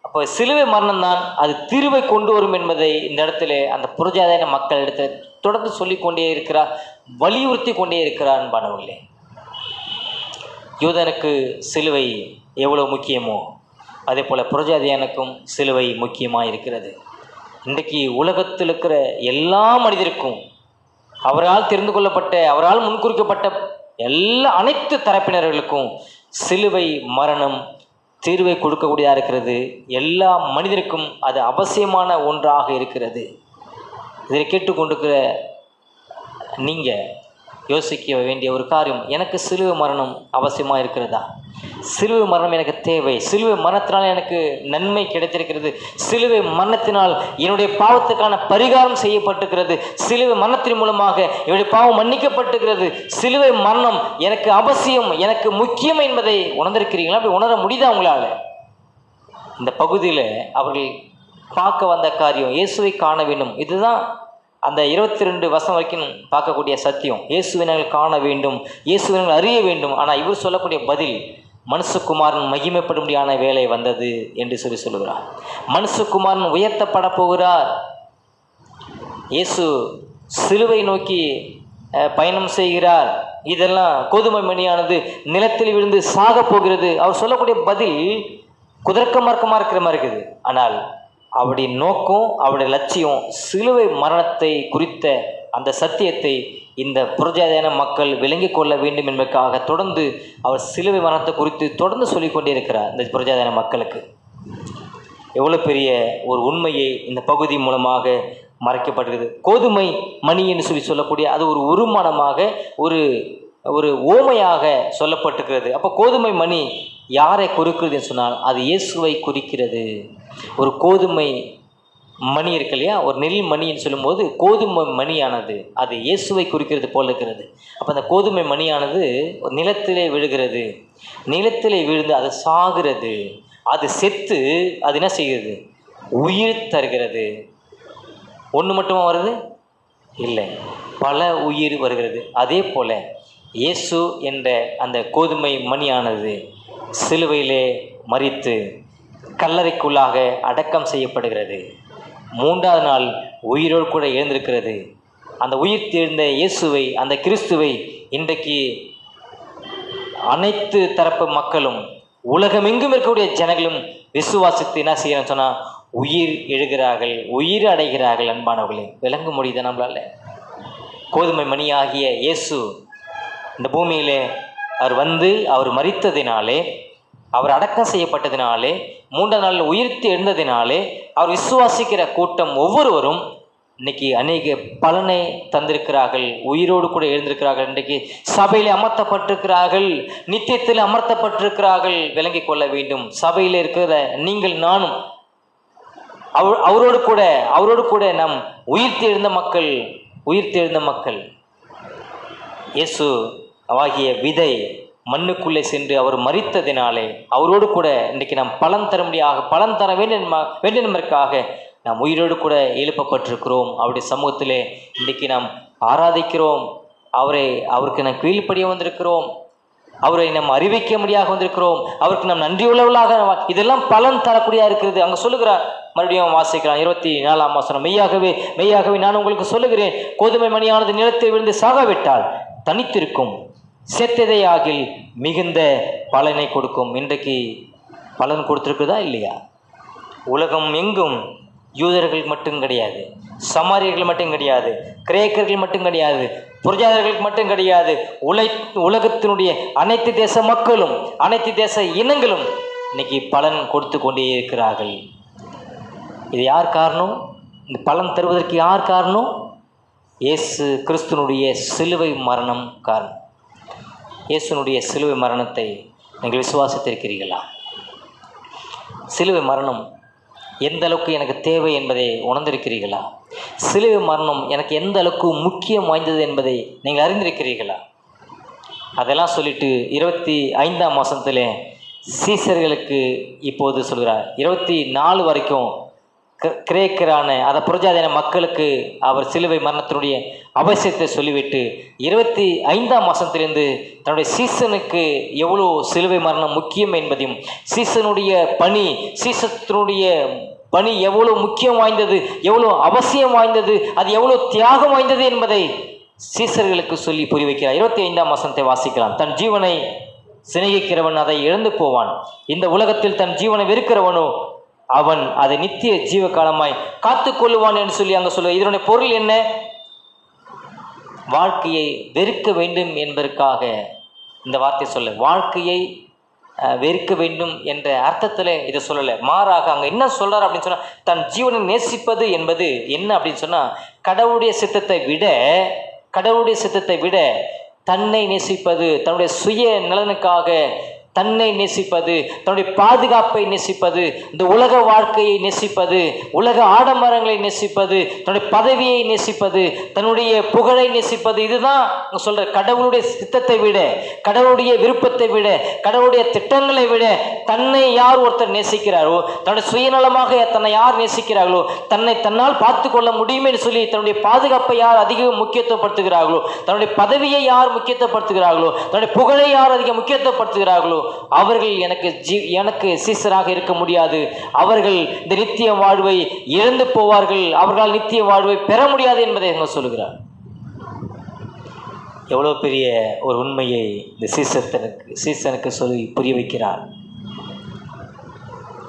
அப்போ சிலுவை மரணம் தான் அது தீர்வை கொண்டு வரும் என்பதை இந்த இடத்துல அந்த புரஜாதியான மக்கள் இடத்துல தொடர்ந்து சொல்லிக்கொண்டே இருக்கிறார், வலியுறுத்தி கொண்டே இருக்கிறார். அன்பானவர்களே, யூதனுக்கு சிலுவை எவ்வளோ முக்கியமோ அதே போல் புரஜாதியானுக்கும் சிலுவை முக்கியமாக இருக்கிறது. இன்றைக்கு உலகத்தில் இருக்கிற எல்லா மனிதருக்கும், அவரால் தெரிந்து கொள்ளப்பட்ட, அவரால் முன்குறிக்கப்பட்ட அனைத்து தரப்பினர்களுக்கும் சிலுவை மரணம் தீர்வை கொடுக்கக்கூடியதாக இருக்கிறது. எல்லா மனிதருக்கும் அது அவசியமான ஒன்றாக இருக்கிறது. இதை கேட்டுக்கொண்டிருக்கிற நீங்கள் யோசிக்க வேண்டிய ஒரு காரியம், எனக்கு சிலுவை மரணம் அவசியமாக இருக்கிறதா? சிலுவை மரணம் எனக்கு தேவை. சிலுவை மரணத்தினால் எனக்கு நன்மை கிடைத்திருக்கிறது. சிலுவை மரணத்தினால் என்னுடைய பாவத்துக்கான பரிகாரம் செய்யப்பட்டிருக்கிறது. சிலுவை மரணத்தின் மூலமாக என்னுடைய பாவம் மன்னிக்கப்பட்டிருக்கிறது. சிலுவை மரணம் எனக்கு அவசியம், எனக்கு முக்கியம் என்பதை உணர்ந்திருக்கிறீங்களா? அப்படி உணர முடியுதா உங்களால்? இந்த பகுதியில் அவர்கள் பார்க்க வந்த காரியம் இயேசுவை காண வேண்டும். இதுதான் அந்த 22 வசனம் வரைக்கும் பார்க்கக்கூடிய சத்தியம். இயேசுவை நாங்கள் காண வேண்டும், இயேசுவை நாங்கள் அறிய வேண்டும். ஆனால் இவர் சொல்லக்கூடிய பதில், மனுஷகுமாரன் மகிமைப்படும்படியான வேலை வந்தது என்று சொல்லுகிறார். மனுஷகுமாரன் உயர்த்தப்பட போகிறார். இயேசு சிலுவை நோக்கி பயணம் செய்கிறார். இதெல்லாம் கோதுமை மணியானது நிலத்தில் விழுந்து சாக போகிறது. அவர் சொல்லக்கூடிய பதில் குதர்க்க மார்க்கமாக இருக்கிற மாதிரி இருக்குது. ஆனால் அவருடைய நோக்கம், அவருடைய லட்சியம் சிலுவை மரணத்தை குறித்த அந்த சத்தியத்தை இந்த புரஜாதியான மக்கள் விளங்கி கொள்ள வேண்டும் என்பதற்காக தொடர்ந்து அவர் சிலுவை மரணத்தை குறித்து தொடர்ந்து சொல்லிக்கொண்டே இருக்கிறார். இந்த புரஜாதியான மக்களுக்கு எவ்வளோ பெரிய ஒரு உண்மையை இந்த பகுதி மூலமாக மறைக்கப்பட்டிருக்குது. கோதுமை மணி என்று சொல்லக்கூடிய அது ஒரு உருமானமாக, ஒரு ஓமையாக சொல்லப்பட்டிருக்கிறது. அப்போ கோதுமை மணி யாரை குறிக்கிறதுன்னு சொன்னால் அது இயேசுவை குறிக்கிறது. ஒரு கோதுமை மணி இருக்கு இல்லையா, ஒரு நெல் மணின்னு சொல்லும்போது கோதுமை மணியானது அது இயேசுவை குறிக்கிறது போல் இருக்கிறது. அப்போ அந்த கோதுமை மணியானது நிலத்திலே விழுகிறது. நிலத்திலே விழுந்து அது சாகிறது. அது செத்து அது என்ன செய்கிறது? உயிர் தருகிறது. ஒன்று மட்டுமா வருது? இல்லை, பல உயிர் வருகிறது. அதே போல் இயேசு என்ற அந்த கோதுமை மணியானது சிலுவையிலே மரித்து கல்லறைக்குள்ளாக அடக்கம் செய்யப்படுகிறது. 3ஆவது நாள் உயிரோடு கூட எழுந்திருக்கிறது. அந்த உயிர் தேர்ந்த இயேசுவை, அந்த கிறிஸ்துவை இன்றைக்கு அனைத்து தரப்பு மக்களும், உலகமெங்கும் இருக்கக்கூடிய ஜனங்களும் விசுவாசித்து என்ன செய்யணும்னு சொன்னால் உயிர் எழுகிறார்கள், உயிர் அடைகிறார்கள். அன்பானவர்களே, விளங்க முடியுது நம்மளால்? கோதுமை மணியாகிய இயேசு இந்த பூமியிலே அவர் மரித்ததினாலே, அவர் அடக்கம் செய்யப்பட்டதினாலே, 3ஆம் நாளில் உயிர்த்து எழுந்ததினாலே அவர் விசுவாசிக்கிற கூட்டம் ஒவ்வொருவரும் இன்றைக்கி அநேக பலனை தந்திருக்கிறார்கள், உயிரோடு கூட எழுந்திருக்கிறார்கள். இன்றைக்கு சபையில் அமர்த்தப்பட்டிருக்கிறார்கள், நித்தியத்தில் அமர்த்தப்பட்டிருக்கிறார்கள். விளங்கி கொள்ள வேண்டும். சபையில் இருக்கிற நீங்கள் நானும் அவரோடு கூட நாம் உயிர்த்தெழுந்த மக்கள். இயேசு ஆகிய விதை மண்ணுக்குள்ளே சென்று அவர் மரித்ததினாலே அவரோடு கூட இன்றைக்கு நாம் பலன் தர வேண்டும் என்பதற்காக நாம் உயிரோடு கூட எழுப்பப்பட்டிருக்கிறோம். அவருடைய சமூகத்திலே இன்றைக்கு நாம் ஆராதிக்கிறோம். அவருக்கு நாம் கீழ்ப்படிய வந்திருக்கிறோம். அவரை நாம் அறிவிக்க முடியாக வந்திருக்கிறோம். அவருக்கு நாம் நன்றியுள்ளவர்களாக, இதெல்லாம் பலன் தரக்கூடியதாக இருக்கிறது. அங்கே சொல்லுகிறார், மறுபடியும் வாசிக்கலாம் 24ஆம் வசனம், மெய்யாகவே நான் உங்களுக்கு சொல்லுகிறேன், கோதுமை மணியானது நிலத்தில் விழுந்து சாகாவிட்டால் தனித்திருக்கும், செத்ததே ஆகில் மிகுந்த பலனை கொடுக்கும். இன்றைக்கு பலன் கொடுத்துருக்குதா இல்லையா? உலகம் எங்கும் யூதர்கள் மட்டும் கிடையாது, சமாரியர்கள் மட்டும் கிடையாது, கிரேக்கர்கள் மட்டும் கிடையாது, புரஜாதர்களுக்கு மட்டும் கிடையாது, உலகத்தினுடைய அனைத்து தேச மக்களும் அனைத்து தேச இனங்களும் இன்னைக்கு பலன் கொடுத்து கொண்டே இருக்கிறார்கள். இது யார் காரணம்? இந்த பலன் தருவதற்கு யார் காரணம்? இயேசு கிறிஸ்துனுடைய சிலுவை மரணம் காரணம். இயேசுனுடைய சிலுவை மரணத்தை நீங்கள் விசுவாசித்திருக்கிறீர்களா? சிலுவை மரணம் எந்த அளவுக்கு எனக்கு தேவை என்பதை உணர்ந்திருக்கிறீர்களா? சிலுவை மரணம் எனக்கு எந்த அளவுக்கு முக்கியம் வாய்ந்தது என்பதை நீங்கள் அறிந்திருக்கிறீர்களா? அதெல்லாம் சொல்லிட்டு 25ஆம் வசனத்தில் சீசர்களுக்கு இப்போது சொல்கிறார். 24 வரைக்கும் கிரேக்கரான அதை புரஜாதியான மக்களுக்கு அவர் சிலுவை மரணத்தினுடைய அவசியத்தை சொல்லிவிட்டு 25ஆம் வசனத்திலிருந்து தன்னுடைய சீசனுக்கு எவ்வளோ சிலுவை மரணம் முக்கியம் என்பதையும், சீசனுடைய பணி, சீசத்தினுடைய பணி எவ்வளோ முக்கியம் வாய்ந்தது, எவ்வளோ அவசியம் வாய்ந்தது, அது எவ்வளோ தியாகம் வாய்ந்தது என்பதை சீசர்களுக்கு சொல்லி புரிய வைக்கிறார். 25ஆம் வசனத்தை வாசிக்கலாம். தன் ஜீவனை சிநேகிக்கிறவன் அதை இழந்து போவான், இந்த உலகத்தில் தன் ஜீவனை வெறுக்கிறவனோ அவன் அதை நித்திய ஜீவ காலமாய் காத்து கொள்ளுவான் என்று சொல்லி அங்கே சொல்லுவார். இதனுடைய பொருள் என்ன? வாழ்க்கையை வெறுக்க வேண்டும் என்பதற்காக இந்த வார்த்தை சொல்ல, வாழ்க்கையை வெறுக்க வேண்டும் என்ற அர்த்தத்தில் இதை சொல்லலை. மாறாக அங்கே என்ன சொல்கிறார் அப்படின்னு சொன்னால், தன் ஜீவனை நேசிப்பது என்பது என்ன அப்படின்னு சொன்னால், கடவுளுடைய சித்தத்தை விட தன்னை நேசிப்பது, தன்னுடைய சுய நலனுக்காக தன்னை நேசிப்பது, தன்னுடைய பாதுகாப்பை நேசிப்பது, இந்த உலக வாழ்க்கையை நேசிப்பது, உலக ஆடம்பரங்களை நேசிப்பது, தன்னுடைய பதவியை நேசிப்பது, தன்னுடைய புகழை நேசிப்பது, இதுதான் சொல்ற கடவுளுடைய சித்தத்தை விட, கடவுளுடைய விருப்பத்தை விட, கடவுளுடைய திட்டங்களை விட தன்னை யார் ஒருத்தர் நேசிக்கிறாரோ, தன்னுடைய சுயநலமாக தன்னை யார் நேசிக்கிறார்களோ, தன்னை தன்னால் பார்த்து கொள்ள முடியுமே சொல்லி தன்னுடைய பாதுகாப்பை யார் அதிக முக்கியத்துவப்படுத்துகிறார்களோ, தன்னுடைய பதவியை யார் முக்கியத்துவப்படுத்துகிறார்களோ, தன்னுடைய புகழை யார் அதிக முக்கியத்துவப்படுத்துகிறார்களோ, அவர்கள் எனக்கு சீசராக இருக்க முடியாது. அவர்கள் இந்த நித்திய வாழ்வை இழந்து போவார்கள், அவர்களால் நித்திய வாழ்வை பெற முடியாது என்பதை சொல்லுகிறார். எவ்வளோ பெரிய ஒரு உண்மையை இந்த சீசனுக்கு சொல்லி புரிய வைக்கிறார்.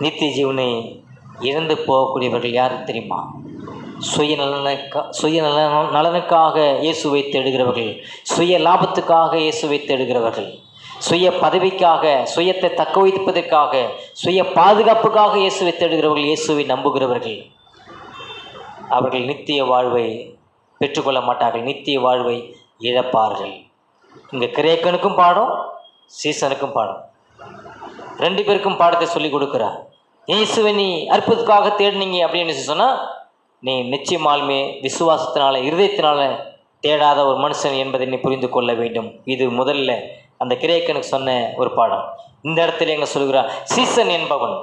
நித்திய ஜீவனை இழந்து போகக்கூடியவர்கள் யார் தெரியுமா? நலனுக்காக இயேசுவை தேடுகிறவர்கள், சுய லாபத்துக்காக இயேசுவை தேடுகிறவர்கள், சுய பதவிக்காக, சுயத்தை தக்க வைப்பதற்காக, சுய பாதுகாப்புக்காக இயேசுவை தேடுகிறவர்கள், இயேசுவை நம்புகிறவர்கள், அவர்கள் நித்திய வாழ்வை பெற்றுக்கொள்ள மாட்டார்கள், நித்திய வாழ்வை இழப்பார்கள். இங்கே கிரேக்கனுக்கும் பாடம், சீசனுக்கும் பாடம், 2 பேருக்கும் பாடத்தை சொல்லிக் கொடுக்குறார். இயேசுவை நீ அற்புதத்துக்காக தேடினீங்க அப்படின்னு சொன்னால், நீ நிச்சயமாலுமே விசுவாசத்தினால, இருதயத்தினால தேடாத ஒரு மனுஷன் என்பதை நீ புரிந்து கொள்ள வேண்டும். இது முதல்ல அந்த கிரேக்கனுக்கு சொன்ன ஒரு பாடம். இந்த இடத்துல எங்க சொல்கிறார், சீசன் என்பவன்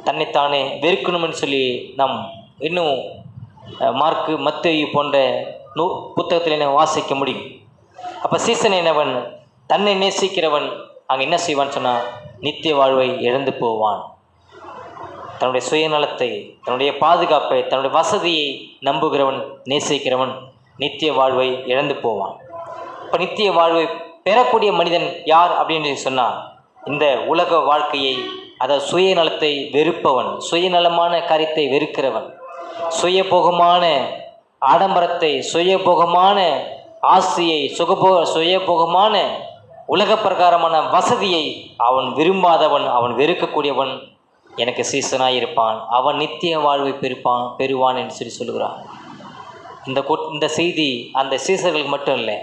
தன்னைத்தானே வெறுக்கணும்னு சொல்லி நாம் இன்னும் மார்க்கு, மத்தேயு போன்ற புத்தகத்தில் வாசிக்க முடியும். அப்போ சீசன் என்னவன், தன்னை நேசிக்கிறவன் அங்கே என்ன செய்வான்னு சொன்னால், நித்திய வாழ்வை இழந்து போவான். தன்னுடைய சுயநலத்தை, தன்னுடைய பாதுகாப்பை, தன்னுடைய வசதியை நம்புகிறவன், நேசிக்கிறவன் நித்திய வாழ்வை இழந்து போவான். இப்போ நித்திய வாழ்வை பெறக்கூடிய மனிதன் யார் அப்படின்னு சொன்னால், இந்த உலக வாழ்க்கையை, அதாவது சுயநலத்தை வெறுப்பவன், சுயநலமான காரியத்தை வெறுக்கிறவன், சுயபோகமான ஆடம்பரத்தை, சுயபோகமான ஆசையை, சுயபோகமான உலக பிரகாரமான வசதியை அவன் விரும்பாதவன், அவன் வெறுக்கக்கூடியவன் எனக்கு சீசனாக இருப்பான், அவன் நித்திய வாழ்வை பெறுவான் என்று சொல்லி சொல்லுகிறான். இந்த செய்தி அந்த சீசர்களுக்கு மட்டும் இல்லை,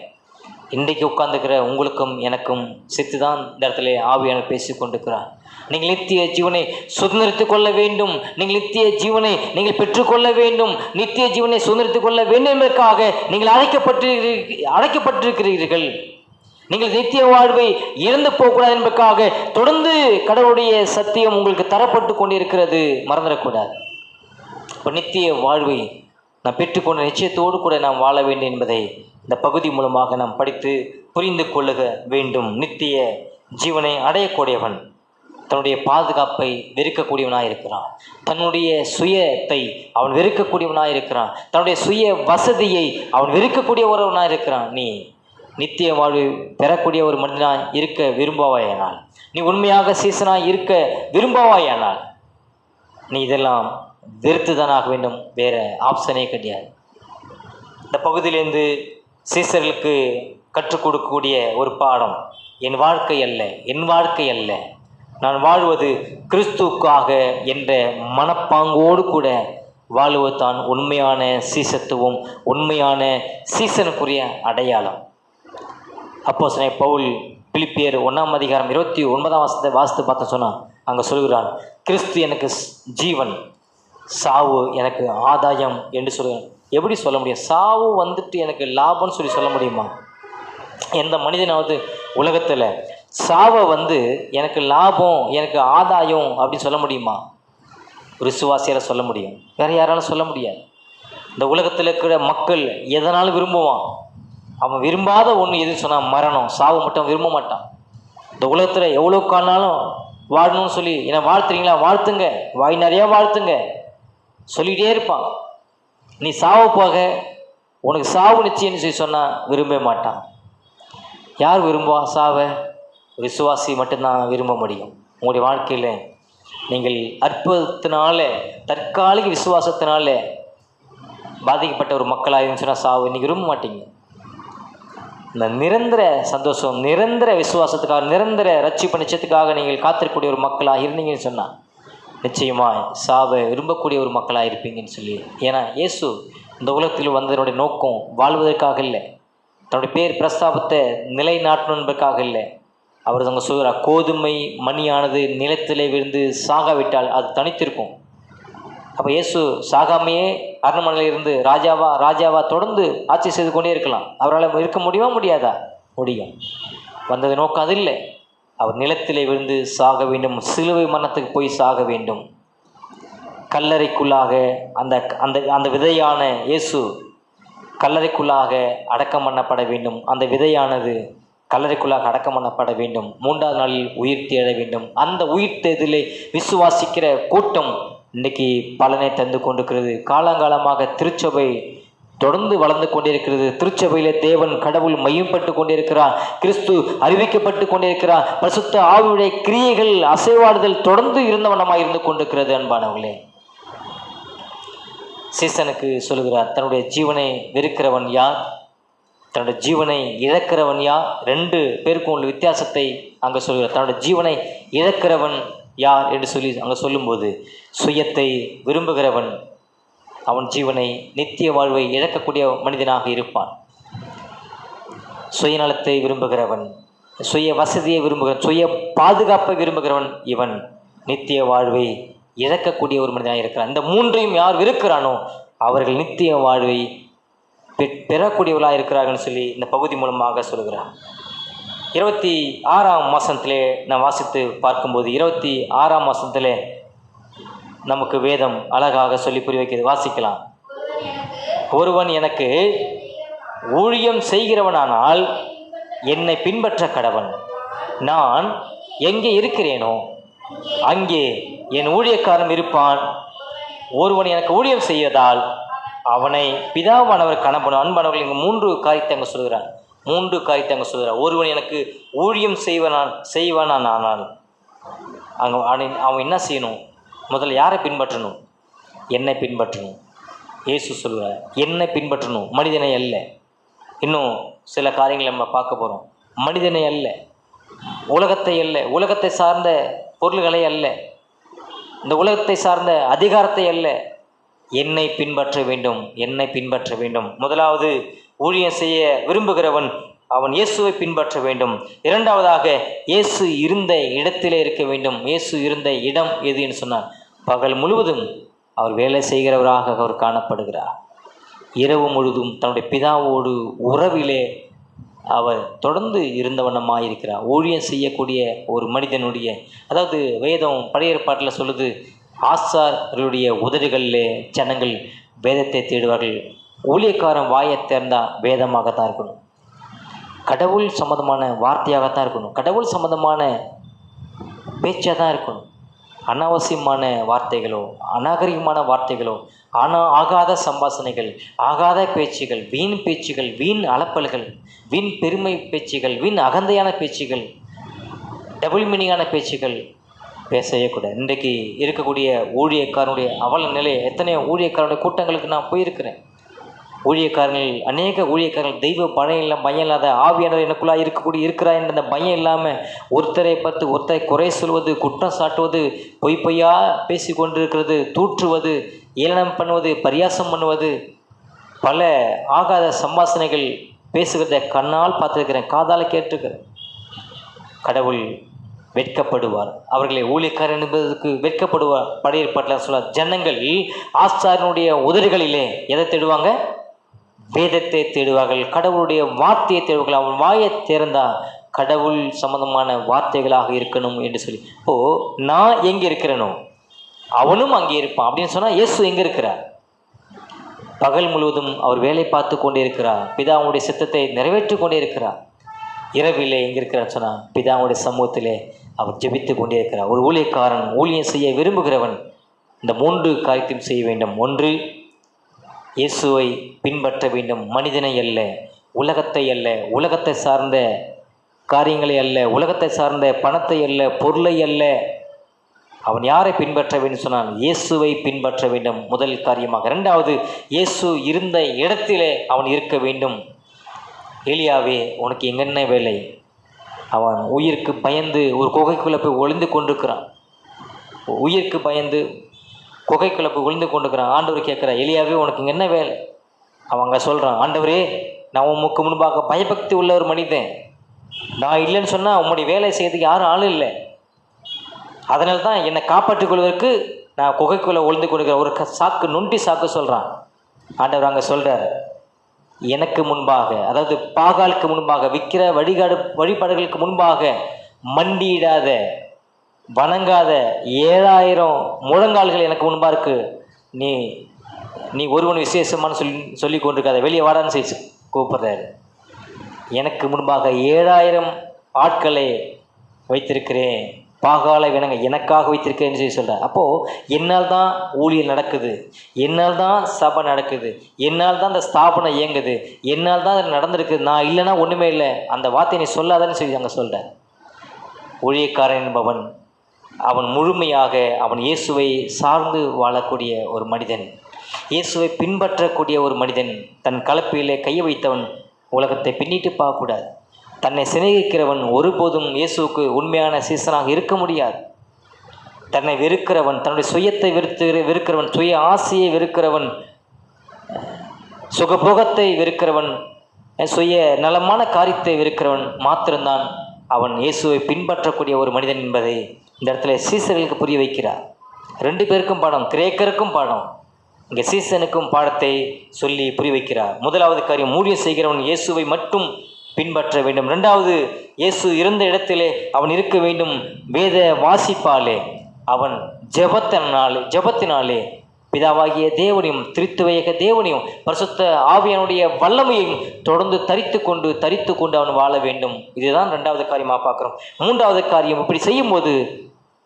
இன்றைக்கு உட்கார்ந்துக்கிற உங்களுக்கும் எனக்கும் சித்து தான் இந்த இடத்துல ஆவியானவர் பேசி கொண்டிருக்கிறார். நீங்கள் நித்திய ஜீவனை சுதந்திரித்துக் கொள்ள வேண்டும், நீங்கள் நித்திய ஜீவனை நீங்கள் பெற்றுக்கொள்ள வேண்டும், நித்திய ஜீவனை சுதந்திரித்துக் கொள்ள வேண்டும் என்பதற்காக நீங்கள் அழைக்கப்பட்டிருக்கிறீர்கள். நீங்கள் நித்திய வாழ்வை இழந்து போகக்கூடாது என்பதற்காக தொடர்ந்து கடவுளுடைய சத்தியம் உங்களுக்கு தரப்பட்டு கொண்டிருக்கிறது, மறந்துடக்கூடாது. இப்போ நித்திய வாழ்வை நாம் பெற்றுக்கொண்ட நிச்சயத்தோடு கூட நாம் வாழ வேண்டும் என்பதை இந்த பகுதி மூலமாக நாம் படித்து புரிந்து கொள்ளுக வேண்டும். நித்திய ஜீவனை அடையக்கூடியவன் தன்னுடைய பாதுகாப்பை வெறுக்கக்கூடியவனாக இருக்கிறான், தன்னுடைய சுயத்தை அவன் வெறுக்கக்கூடியவனாக இருக்கிறான், தன்னுடைய சுய வசதியை அவன் வெறுக்கக்கூடிய ஒருவனாக இருக்கிறான். நீ நித்திய வாழ்வு பெறக்கூடிய ஒரு மனிதனாய் இருக்க விரும்பவாயானால், நீ உண்மையாக சீசனாய் இருக்க விரும்பவாயானால், நீ இதெல்லாம் வெறுத்து தான் ஆக வேண்டும், வேறு ஆப்ஷனே கிடையாது. இந்த பகுதியிலேருந்து சீசர்களுக்கு கற்றுக் கொடுக்கக்கூடிய ஒரு பாடம், என் வாழ்க்கை அல்ல, என் வாழ்க்கை அல்ல, நான் வாழ்வது கிறிஸ்துவுக்காக என்ற மனப்பாங்கோடு கூட வாழ்வது தான் உண்மையான சீசத்துவம், உண்மையான சீசனுக்குரிய அடையாளம். அப்போஸ்தலனாகிய பவுல் பிலிப்பியர் 1:29 வாசித்து பார்த்து சொன்னான். அங்கே சொல்கிறான், கிறிஸ்து எனக்கு ஜீவன், சாவு எனக்கு ஆதாயம் என்று சொல்கிறான். எப்படி சொல்ல முடியும்? சாவு வந்துட்டு எனக்கு லாபம்னு சொல்ல முடியுமா? எந்த மனிதனாவது உலகத்தில் சாவை எனக்கு லாபம், எனக்கு ஆதாயம் அப்படின்னு சொல்ல முடியுமா? ஒரு விசுவாசியால் சொல்ல முடியும், வேறு யாராலும் சொல்ல முடியாது. இந்த உலகத்தில் இருக்கிற மக்கள் எதனாலும் விரும்புவான். அவன் விரும்பாத ஒன்று எதுன்னு சொன்னால் மரணம், சாவு மட்டும் விரும்ப மாட்டான். இந்த உலகத்தில் எவ்வளோ காலனாலும் வாழணும்னு சொல்லி என்னை வாழ்த்துறீங்களா, வாழ்த்துங்க, வாய் நிறையா வாழ்த்துங்க சொல்லிகிட்டே இருப்பான். நீ சாவு போக உனக்கு சாவு நிச்சயம்னு சொன்னால் விரும்ப மாட்டான். யார் விரும்புவா சாவை? விசுவாசி மட்டும்தான் விரும்ப முடியும். உங்களுடைய வாழ்க்கையில் நீங்கள் அற்புதத்தினால, தற்காலிக விசுவாசத்தினால பாதிக்கப்பட்ட ஒரு மக்களாக இருந்துச்சுன்னா சாவு நீங்கள் விரும்ப மாட்டீங்க. இந்த நிரந்தர சந்தோஷம், நிரந்தர விசுவாசத்துக்காக, நிரந்தர ரட்சிப்பு நிச்சயத்துக்காக நீங்கள் காத்திருக்கக்கூடிய ஒரு மக்களாக இருந்தீங்கன்னு சொன்னால் நிச்சயமாக சாவை விரும்பக்கூடிய ஒரு மக்களாக இருப்பீங்கன்னு சொல்லி. ஏன்னா இயேசு இந்த உலகத்தில் வந்ததனுடைய நோக்கம் வாழ்வதற்காக இல்லை, தன்னுடைய பேர் பிரஸ்தாபத்தை நிலைநாட்டணும் என்பதற்காக இல்லை. அவர் அங்கே சொல்கிறார், கோதுமை மணியானது நிலத்திலே விழுந்து சாகாவிட்டால் அது தனித்திருக்கும். அப்போ இயேசு சாகாமையே அரண்மனையில் இருந்து ராஜாவா தொடர்ந்து ஆட்சி செய்து கொண்டே இருக்கலாம். அவரால் இருக்க முடியுமா? முடியாதா? முடியும். வந்தது நோக்கம் அது இல்லை. அவர் நிலத்திலே விழுந்து சாக வேண்டும், சிலுவை மரணத்துக்கு போய் சாக வேண்டும். கல்லறைக்குள்ளாக அந்த அந்த அந்த விதையான இயேசு கல்லறைக்குள்ளாக அடக்கம் பண்ணப்பட வேண்டும். அந்த விதையானது கல்லறைக்குள்ளாக அடக்கம் பண்ணப்பட வேண்டும். 3ஆவது நாளில் உயிர் தேட வேண்டும். அந்த உயிர் தேடலை விசுவாசிக்கிற கூட்டம் இன்றைக்கி பலனை தந்து கொண்டிருக்கிறது. காலங்காலமாக திருச்சபை தொடர்ந்து வளர்ந்து கொண்டிருக்கிறது. திருச்சபையிலே தேவன் கடவுள் மையப்பட்டு கொண்டிருக்கிறார், கிறிஸ்து அறிவிக்கப்பட்டு கொண்டிருக்கிறார். பரிசுத்த ஆவியுடைய கிரியைகள் அசைவாடுதல் தொடர்ந்து இருந்தவனமாக இருந்து கொண்டிருக்கிறது. அன்பானவர்களே, சீசனுக்கு சொல்லுகிறார், தன்னுடைய ஜீவனை வெறுக்கிறவன் யார், தன்னுடைய ஜீவனை இழக்கிறவன் யார்? 2 பேருக்கும் உள்ள வித்தியாசத்தை அங்கே சொல்கிறார். தன்னுடைய ஜீவனை இழக்கிறவன் யார் என்று சொல்லி அங்கே சொல்லும்போது, சுயத்தை விரும்புகிறவன் அவன் ஜீவனை நித்திய வாழ்வை இழக்கக்கூடிய மனிதனாக இருப்பான். சுயநலத்தை விரும்புகிறவன், சுய வசதியை விரும்புகிறவன், சுய பாதுகாப்பை விரும்புகிறவன் இவன் நித்திய வாழ்வை இழக்கக்கூடிய ஒரு மனிதனாக இருக்கிறான். இந்த 3ஐயும் யார் விருக்கிறானோ அவர்கள் நித்திய வாழ்வை பெறக்கூடியவர்களாக இருக்கிறார்கள் சொல்லி இந்த பகுதி மூலமாக சொல்கிறார். 26ஆம் மாதத்திலே நான் வாசித்து பார்க்கும்போது 26ஆம் மாதத்திலே நமக்கு வேதம் அழகாக சொல்லி புரிய வைக்கிறது. வாசிக்கலாம். ஒருவன் எனக்கு ஊழியம் செய்கிறவனானால் என்னை பின்பற்ற கடவன். நான் எங்கே இருக்கிறேனோ அங்கே என் ஊழியக்காரன் இருப்பான். ஒருவன் எனக்கு ஊழியம் செய்வதால் அவனை பிதாவானவர் காணப்படும். அன்பானவர்கள், இங்கே 3 காரியத்தை அங்கே சொல்கிறார். 3 காரியத்தை அங்கே சொல்கிறார். ஒருவன் எனக்கு ஊழியம் செய்வானால் அங்கே அவன் என்ன செய்யணும்? முதல்ல யாரை பின்பற்றணும்? என்னை பின்பற்றணும். இயேசு சொல்கிறார், என்னை பின்பற்றணும், மனிதனை அல்ல. இன்னும் சில காரியங்களை நம்ம பார்க்க போகிறோம். மனிதனை அல்ல, உலகத்தை அல்ல, உலகத்தை சார்ந்த பொருள்களை அல்ல, இந்த உலகத்தை சார்ந்த அதிகாரத்தை அல்ல, என்னை பின்பற்ற வேண்டும், என்னை பின்பற்ற வேண்டும். முதலாவது, ஊழியம் செய்ய விரும்புகிறவன் அவன் இயேசுவை பின்பற்ற வேண்டும். 2ஆவதாக, இயேசு இருந்த இடத்திலே இருக்க வேண்டும். இயேசு இருந்த இடம் எது என்று சொன்னார்? பகல் முழுவதும் அவர் வேலை செய்கிறவராக அவர் காணப்படுகிறார். இரவு முழுதும் தன்னுடைய பிதாவோடு உறவிலே அவர் தொடர்ந்து இருந்தவண்ணமாக இருக்கிறார். ஊழியம் செய்யக்கூடிய ஒரு மனிதனுடைய, அதாவது வேதம் பழைய ஏற்பாட்டில் சொல்லுது, ஆசாரியர்களுடைய உதடுகளிலே ஜனங்கள் வேதத்தை தேடுவார்கள். ஊழியக்காரன் வாயை திறந்தால் வேதமாகத்தான் இருக்கணும், கடவுள் சம்மந்தமான வார்த்தையாகத்தான் இருக்கணும், கடவுள் சம்மந்தமான பேச்சாக தான் இருக்கணும். அனாவசியமான வார்த்தைகளோ, அநாகரிகமான வார்த்தைகளோ, ஆகாத சம்பாஷணைகள், ஆகாத பேச்சுகள், வீண் பேச்சுகள், வீண் அலப்பல்கள், வீண் பெருமை பேச்சுகள், வீண் அகந்தையான பேச்சுகள், டபுள் மீனிங்கான பேச்சுகள், பேசவே கூடாது. இன்றைக்கு இருக்கக்கூடிய ஊழியக்காரனுடைய அவல நிலை, எத்தனையோ ஊழியக்காரனுடைய கூட்டங்களுக்கு நான் போயிருக்கிறேன். ஊழியக்காரர்கள், அநேக ஊழியக்காரர்கள் தெய்வ பயம் இல்லாத, ஆவியானவர் எனக்குள்ளாக இருக்கிறா என்ற அந்த பயம் இல்லாமல் ஒருத்தரை பார்த்து ஒருத்தரை குறை சொல்வது, குற்றம் சாட்டுவது, பொய்யா பேசி கொண்டிருக்கிறது, தூற்றுவது, ஏளனம் பண்ணுவது, பரியாசம் பண்ணுவது, பல ஆகாத சம்பாஷணைகள் பேசுகிறத கண்ணால் பார்த்துருக்கிறேன், காதால் கேட்டிருக்கிறேன். கடவுள் வெட்கப்படுவார். அவர்களை ஊழியக்காரர் என்பதற்கு வெட்கப்படுவார். படையேற்பாட்டில் சொல்ல ஜனங்கள் ஆசாரியனுடைய உதடுகளிலே எதை தேடுவாங்க? வேதத்தை தேடுவார்கள், கடவுளுடைய வார்த்தையை தேடுவார்கள். அவன் வாயை திறந்தா கடவுள் சம்பந்தமான வார்த்தைகளாக இருக்கணும் என்று சொல்லி. இப்போது நான் எங்கே இருக்கிறேனோ அவனும் அங்கே இருப்பான் அப்படின்னு சொன்னால், இயேசு எங்கே இருக்கிறார்? பகல் முழுவதும் அவர் வேலை பார்த்து கொண்டே இருக்கிறார், பிதாவுடைய சித்தத்தை நிறைவேற்றி கொண்டே இருக்கிறார். இரவிலே எங்கே இருக்கிறான்னு சொன்னால், பிதாவுடைய சமூகத்திலே அவர் ஜெபித்து கொண்டே இருக்கிறார். ஒரு ஊழியக்காரன் ஊழியம் செய்ய விரும்புகிறவன் இந்த 3 காரியத்தையும் செய்ய வேண்டும். 1, இயேசுவை பின்பற்ற வேண்டும். மனிதனை அல்ல, உலகத்தை அல்ல, உலகத்தை சார்ந்த காரியங்களை அல்ல, உலகத்தை சார்ந்த பணத்தை அல்ல, பொருளை அல்ல. அவன் யாரை பின்பற்ற வேண்டும் சொன்னால், இயேசுவை பின்பற்ற வேண்டும் முதல் காரியமாக. 2வது, இயேசு இருந்த இடத்திலே அவன் இருக்க வேண்டும். எலியாவே, உனக்கு எங்கென்ன வேலை? அவன் உயிருக்கு பயந்து ஒரு குகைக்குள்ளே போய் ஒளிந்து கொண்டிருக்கிறான். உயிருக்கு பயந்து குகைக்குள்ளே போய் ஒளிந்து கொண்டிருக்கிறான். ஆண்டவர் கேட்குறான், எலியாவே உனக்கு இங்கே என்ன வேலை? அவன் அங்கே சொல்கிறான், ஆண்டவரே, நான் உமக்கு முன்பாக பயபக்தி உள்ள ஒரு மனிதன். நான் இல்லைன்னு சொன்னால் உம்முடைய வேலை செய்யறதுக்கு யாரும் ஆள் இல்லை. அதனால தான் என்னை காப்பாற்றிக் கொள்வதற்கு நான் குகைக்குள்ளே ஒளிந்து கொண்டிருக்கிறேன். ஒரு நொண்டி சாக்கு சொல்கிறான். ஆண்டவர் அங்கே சொல்கிறார், எனக்கு முன்பாக, அதாவது பாகாலுக்கு முன்பாக, விற்கிற வழிபாடுகளுக்கு முன்பாக மண்டியிடாத, வணங்காத 7000 முழங்கால்கள் எனக்கு முன்பாக இருக்கு. நீ ஒருவன் விசேஷமானு சொல்லி கொண்டிருக்காத, வெளியே வாடான்னு செய்து கூப்பிட்றாரு. எனக்கு முன்பாக 7000 ஆட்களை வைத்திருக்கிறேன், பாகாலை வினங்க எனக்காக வைத்திருக்கேன்னு சொல்லி சொல்கிறார். அப்போது என்னால் தான் ஊழியர் நடக்குது, என்னால் தான் சபை நடக்குது, என்னால் தான் அந்த ஸ்தாபனம் இயங்குது, என்னால் தான் அது நடந்திருக்குது. நான் இல்லைன்னா ஒன்றுமே இல்லை. அந்த வார்த்தையை நீ சொல்லாதன்னு சொல்லி அங்கே சொல்கிறேன். ஊழியக்காரன் என்பவன் அவன் முழுமையாக அவன் இயேசுவை சார்ந்து வாழக்கூடிய ஒரு மனிதன், இயேசுவை பின்பற்றக்கூடிய ஒரு மனிதன். தன் கலப்பையிலே கையை வைத்தவன் உலகத்தை பின்னிட்டு பார்க்கக்கூடாது. தன்னை சிநேகிக்கிறவன் ஒருபோதும் இயேசுவுக்கு உண்மையான சீசனாக இருக்க முடியாது. தன்னை வெறுக்கிறவன், தன்னுடைய சுயத்தை வெறுக்கிறவன், சுய ஆசையை வெறுக்கிறவன், சுகபோகத்தை வெறுக்கிறவன், சுய நலமான காரியத்தை வெறுக்கிறவன் மாத்திரம்தான் அவன் இயேசுவை பின்பற்றக்கூடிய ஒரு மனிதன் என்பதை இந்த இடத்துல சீசர்களுக்கு புரிய வைக்கிறார். 2 பேருக்கும் பாடம், கிரேக்கருக்கும் பாடம், இங்கே சீசனுக்கும் பாடத்தை சொல்லி புரிய வைக்கிறார். முதலாவது காரியம், ஊழியம் செய்கிறவன் இயேசுவை மட்டும் பின்பற்ற வேண்டும். 2வது, இயேசு இருந்த இடத்திலே அவன் இருக்க வேண்டும். வேத வாசிப்பாலே, அவன் ஜெபத்தினாலே பிதாவாகிய தேவனையும் திரித்துவையக தேவனையும் பரிசுத்த ஆவியானுடைய வல்லமையையும் தொடர்ந்து தரித்து கொண்டு அவன் வாழ வேண்டும். இதுதான் 2வது காரியமாக பார்க்குறோம். 3வது காரியம், இப்படி செய்யும்போது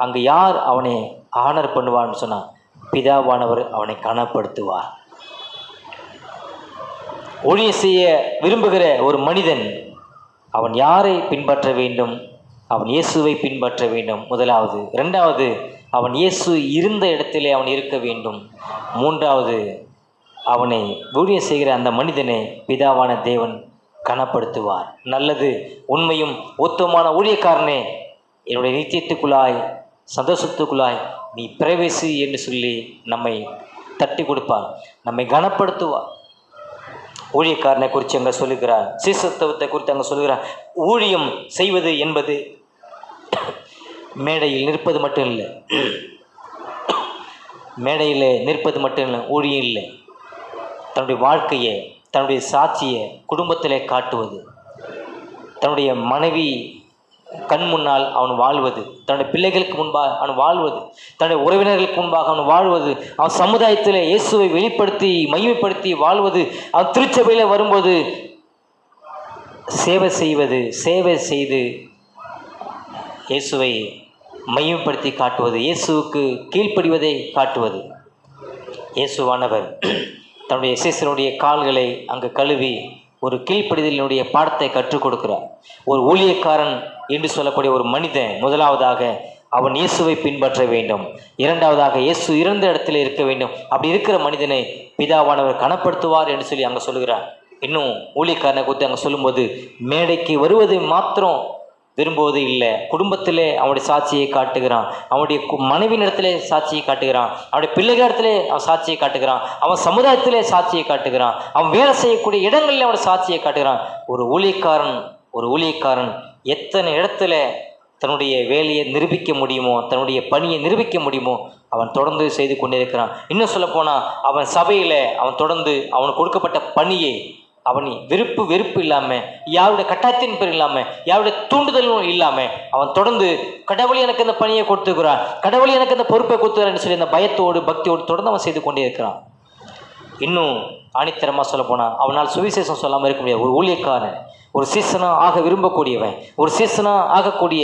அங்கு யார் அவனை ஆனர் பண்ணுவான்னு சொன்னால், பிதாவானவர் அவனை கனப்படுத்துவார். ஊழியம் செய்ய விரும்புகிற ஒரு மனிதன் அவன் யாரை பின்பற்ற வேண்டும்? அவன் இயேசுவை பின்பற்ற வேண்டும் முதலாவது. 2வது, அவன் இயேசு இருந்த இடத்திலே அவன் இருக்க வேண்டும். 3வது, அவனை ஊழியம் செய்கிற அந்த மனிதனை பிதாவான தேவன் கனப்படுத்துவார். நல்லது, உண்மையும் உத்தமமான ஊழியக்காரனே, என்னுடைய நித்தியத்துக்குள்ளாய், சந்தோஷத்துக்குள்ளாய் நீ பிரவேசி என்று சொல்லி நம்மை தட்டி கொடுப்பார், நம்மை கனப்படுத்துவார். ஊழியக்காரனை குறித்து அங்கே சொல்லுகிறார், சீசத்துவத்தை குறித்து அங்கே சொல்லுகிறார். ஊழியம் செய்வது என்பது மேடையில் நிற்பது மட்டும் இல்லை, மேடையில் நிற்பது மட்டும் இல்லை, ஊழியம் இல்லை. தன்னுடைய வாழ்க்கையை, தன்னுடைய சாட்சியை குடும்பத்திலே காட்டுவது, தன்னுடைய மனைவி கண் முன்னால் அவன் வாழ்வது, தன்னுடைய பிள்ளைகளுக்கு முன்பாக அவன் வாழ்வது, தன்னுடைய உறவினர்களுக்கு முன்பாக அவன் வாழ்வது, அவன் சமுதாயத்தில் இயேசுவை வெளிப்படுத்தி மகிமைப்படுத்தி வாழ்வது, அவன் திருச்சபையில் வரும்போது சேவை செய்து இயேசுவை மையப்படுத்தி காட்டுவது, இயேசுவுக்கு கீழ்ப்படிவதை காட்டுவது. இயேசுவானவர் தன்னுடைய சீசனுடைய கால்களை அங்கு கழுவி ஒரு கீழ்ப்படிதலினுடைய பாடத்தை கற்றுக் கொடுக்கிறார். ஒரு ஊழியக்காரன் என்று சொல்லக்கூடிய ஒரு மனிதன் முதலாவதாக அவன் இயேசுவை பின்பற்ற வேண்டும். இரண்டாவதாக இயேசு இருந்த இடத்துல இருக்க வேண்டும். அப்படி இருக்கிற மனிதனை பிதாவானவர் கனப்படுத்துவார் என்று சொல்லி அங்கே சொல்லுகிறார். இன்னும் ஊழியக்காரனை குறித்து அங்கே சொல்லும்போது, மேடைக்கு வருவதை மாத்திரம் விரும்புவது இல்லை, குடும்பத்திலே அவனுடைய சாட்சியை காட்டுகிறான், அவனுடைய மனைவியிடத்திலே சாட்சியை காட்டுகிறான், அவனுடைய பிள்ளைகளிடத்திலே அவன் சாட்சியை காட்டுகிறான், அவன் சமுதாயத்திலே சாட்சியை காட்டுகிறான், அவன் வேலை செய்யக்கூடிய இடங்களில் அவனுடைய சாட்சியை காட்டுகிறான். ஒரு ஊழியக்காரன் எத்தனை இடத்துல தன்னுடைய வேலையை நிரூபிக்க முடியுமோ, தன்னுடைய பணியை நிரூபிக்க முடியுமோ அவன் தொடர்ந்து செய்து கொண்டே இருக்கிறான். இன்னும் சொல்லப்போனால் அவன் சபையில் அவன் தொடர்ந்து அவனுக்கு கொடுக்கப்பட்ட பணியை அவன் வெறுப்பு இல்லாமல், யாருடைய கட்டாயத்தின் பேர் இல்லாமல், யாருடைய தூண்டுதலும் இல்லாமல் அவன் தொடர்ந்து கடவுள் எனக்கு இந்த பணியை கொடுத்துக்கிறான், கடவுள் எனக்கு இந்த பொறுப்பை கொடுத்துக்கிறான்னு சொல்லி அந்த பயத்தோடு பக்தியோடு தொடர்ந்து அவன் செய்து கொண்டே இருக்கிறான். இன்னும் ஆணித்தரமாக சொல்ல போனால் அவனால் சுவிசேஷம் சொல்லாமல் இருக்க முடியாது. ஒரு ஊழியக்காரன், ஒரு சீசனாக ஆக விரும்பக்கூடியவன், ஒரு சீசனாக ஆகக்கூடிய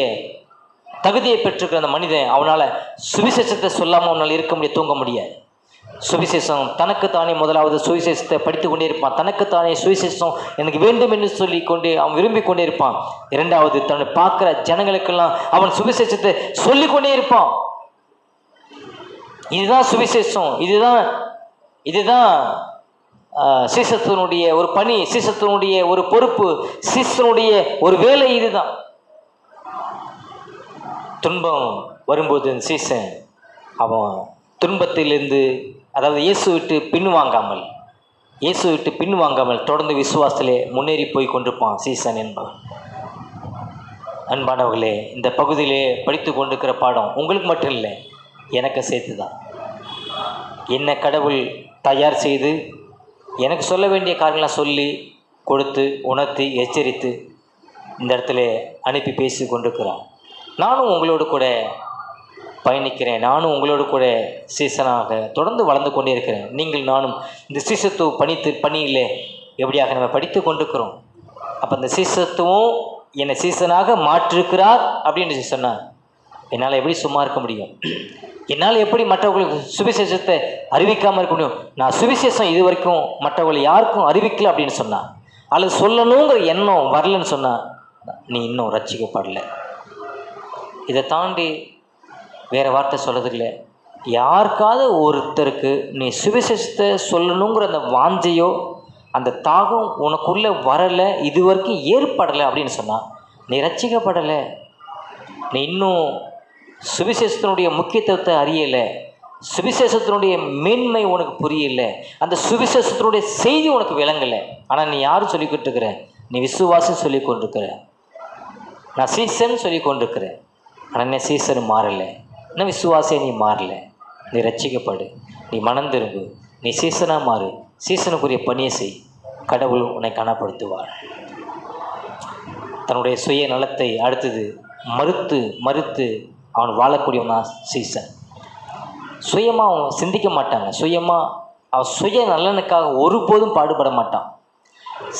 தகுதியை பெற்றிருக்கிற அந்த மனிதன், அவனால் சுவிசேஷத்தை சொல்லாமல் அவனால் இருக்க முடியாது, தூங்க முடியாது. சுவிசேஷம் தனக்குத்தானே முதலாவது சுவிசேஷத்தை படித்து கொண்டே இருப்பான். தனக்குத்தானே சுவிசேஷம் எனக்கு வேண்டும் என்று சொல்லி கொண்டே அவன் விரும்பி கொண்டே இருப்பான். இரண்டாவது தன்னை பார்க்குற ஜனங்களுக்கெல்லாம் அவன் சுவிசேஷத்தை சொல்லிக்கொண்டே இருப்பான். இதுதான் சுவிசேஷம், இதுதான் சீசத்தினுடைய ஒரு பணி, சீசத்தினுடைய ஒரு பொறுப்பு, சீசனுடைய ஒரு வேலை. இதுதான் துன்பம் வரும்போது சீசன் அவன் துன்பத்திலிருந்து, அதாவது இயேசு விட்டு பின்வாங்காமல் தொடர்ந்து விசுவாசத்திலே முன்னேறி போய் கொண்டிருப்பான் சீசன் என்பவன். அன்பானவர்களே, இந்த பகுதியிலே படித்து கொண்டிருக்கிற பாடம் உங்களுக்கு மட்டும் இல்லை, எனக்கு சேர்த்து தான். என்ன கடவுள் தயார் செய்து எனக்கு சொல்ல வேண்டிய காரியங்களாம் சொல்லி கொடுத்து உணர்த்தி எச்சரித்து இந்த இடத்துல அனுப்பி பேசி கொண்டிருக்கிறான். நானும் உங்களோடு கூட பயணிக்கிறேன், நானும் உங்களோடு கூட சீசனாக தொடர்ந்து வளர்ந்து கொண்டே இருக்கிறேன். நீங்கள் நானும் இந்த சீசத்துவ பணியில் எப்படியாக நம்ம படித்து கொண்டிருக்கிறோம். அப்போ இந்த சீசத்துவம் என்னை சீசனாக மாற்றிருக்கிறார் அப்படின்னு சொன்னார். என்னால் எப்படி சும்மா இருக்க முடியும்? என்னால் எப்படி மற்றவர்களுக்கு சுவிசேஷத்தை அறிவிக்காமல் இருக்க முடியும்? நான் சுவிசேஷம் இது வரைக்கும் மற்றவர்களை யாருக்கும் அறிவிக்கல அப்படின்னு சொன்னான், அல்லது சொல்லணுங்கிற எண்ணம் வரலன்னு சொன்னான், நீ இன்னும் ரட்சிக்கப்படலை. இதை தாண்டி வேறு வார்த்தை சொல்கிறதில்லை. யாருக்காவது ஒருத்தருக்கு நீ சுவிசேஷத்தை சொல்லணுங்கிற அந்த வாஞ்சையோ அந்த தாகம் உனக்குள்ளே வரலை, இது வரைக்கும் ஏற்படலை அப்படின்னு சொன்னால் நீ ரட்சிக்கப்படலை. நீ இன்னும் சுவிசேஷத்தினுடைய முக்கியத்துவத்தை அறியலை, சுவிசேஷத்தினுடைய மேன்மை உனக்கு புரியலை, அந்த சுவிசேஷத்தினுடைய செய்தி உனக்கு விளங்கலை. ஆனால் நீ யாரும் சொல்லிக்கிட்டு இருக்கிற? நீ விசுவாசம் சொல்லி கொண்டிருக்கிற, நான் சீசன் சொல்லி கொண்டிருக்கிறேன். ஆனால் என்ன சீசன் மாறலை, இன்னும் விசுவாசே நீ மாறலை. நீ ரட்சிக்கப்படு, நீ மனம் திரும்பு, நீ சீசனாக மாறு, சீசனுக்குரிய பணியை செய், கடவுள் உன்னை கனப்படுத்துவார். தன்னுடைய சுய நலத்தை அடுத்தது மறுத்து அவன் வாழக்கூடியவனா சீசன். சுயமாக அவன் சிந்திக்க மாட்டாங்க, அவன் சுய நலனுக்காக ஒருபோதும் பாடுபட மாட்டான்.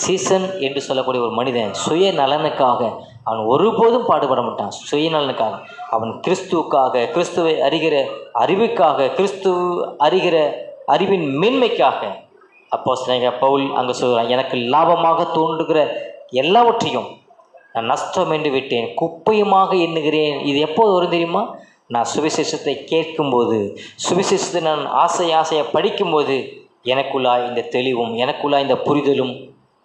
சீசன் என்று சொல்லக்கூடிய ஒரு மனிதன் சுய நலனுக்காக அவன் ஒருபோதும் பாடுபட மாட்டான். சுயநலனுக்காக அவன் கிறிஸ்துவுக்காக, கிறிஸ்துவை அறிகிற அறிவுக்காக, கிறிஸ்துவ அறிகிற அறிவின் மேன்மைக்காக. அப்போஸ்தலனாகிய பவுல் அங்கே சொல்கிறான், எனக்கு லாபமாக தோன்றுகிற எல்லாவற்றையும் நான் நஷ்டம் என்று விட்டேன், குப்பையுமாக எண்ணுகிறேன். இது எப்போது வரும் தெரியுமா? நான் சுவிசேஷத்தை கேட்கும்போது, சுவிசேஷத்தை நான் ஆசையாக படிக்கும்போது எனக்குள்ளாய் இந்த தெளிவும் எனக்குள்ளாய் இந்த புரிதலும்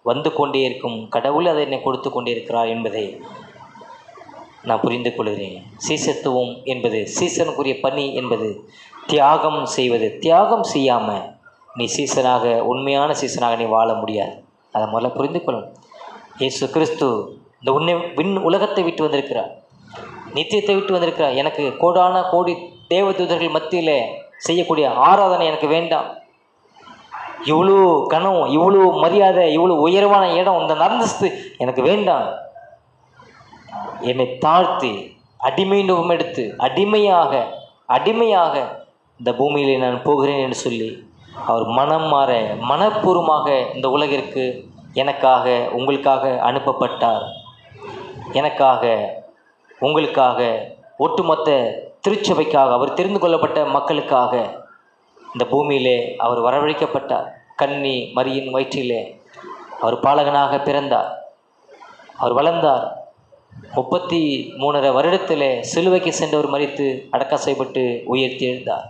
வந்து கொண்டே இருக்கும். கடவுள் அதை என்னை கொடுத்து கொண்டே இருக்கிறார் என்பதை நான் புரிந்து கொள்கிறேன். சீசத்துவம் என்பது, சீசனுக்குரிய பணி என்பது தியாகம் செய்வது. தியாகம் செய்யாமல் நீ சீசனாக, உண்மையான சீசனாக நீ வாழ முடியாது. அதை முதல்ல புரிந்து கொள்ளும். இயேசு கிறிஸ்து இந்த உலகத்தை விட்டு வந்திருக்கிறார், நித்தியத்தை விட்டு வந்திருக்கிறார். எனக்கு கோடான கோடி தேவதூதர்கள் மத்தியில் செய்யக்கூடிய ஆராதனை எனக்கு வேண்டாம். இவ்வளோ கனம், இவ்வளோ மரியாதை, இவ்வளோ உயர்வான இடம், இந்த அந்தஸ்து எனக்கு வேண்டாம். என்னை தாழ்த்தி அடிமை நோகம் எடுத்து அடிமையாக இந்த பூமியிலே நான் போகிறேன் என்று சொல்லி அவர் மனம் மாற மனப்பூர்வமாக இந்த உலகிற்கு எனக்காக உங்களுக்காக அனுப்பப்பட்டார். எனக்காக உங்களுக்காக ஒட்டுமொத்த திருச்சபைக்காக, அவர் தெரிந்து கொள்ளப்பட்ட மக்களுக்காக இந்த பூமியிலே அவர் வரவழைக்கப்பட்டார். கன்னி மரியின் வயிற்றிலே அவர் பாலகனாக பிறந்தார், அவர் வளர்ந்தார், 33 வருடத்தில் சிலுவைக்கு சென்றவர் மரித்து அடக்கம் செய்யப்பட்டு உயர்த்தி எழுந்தார்.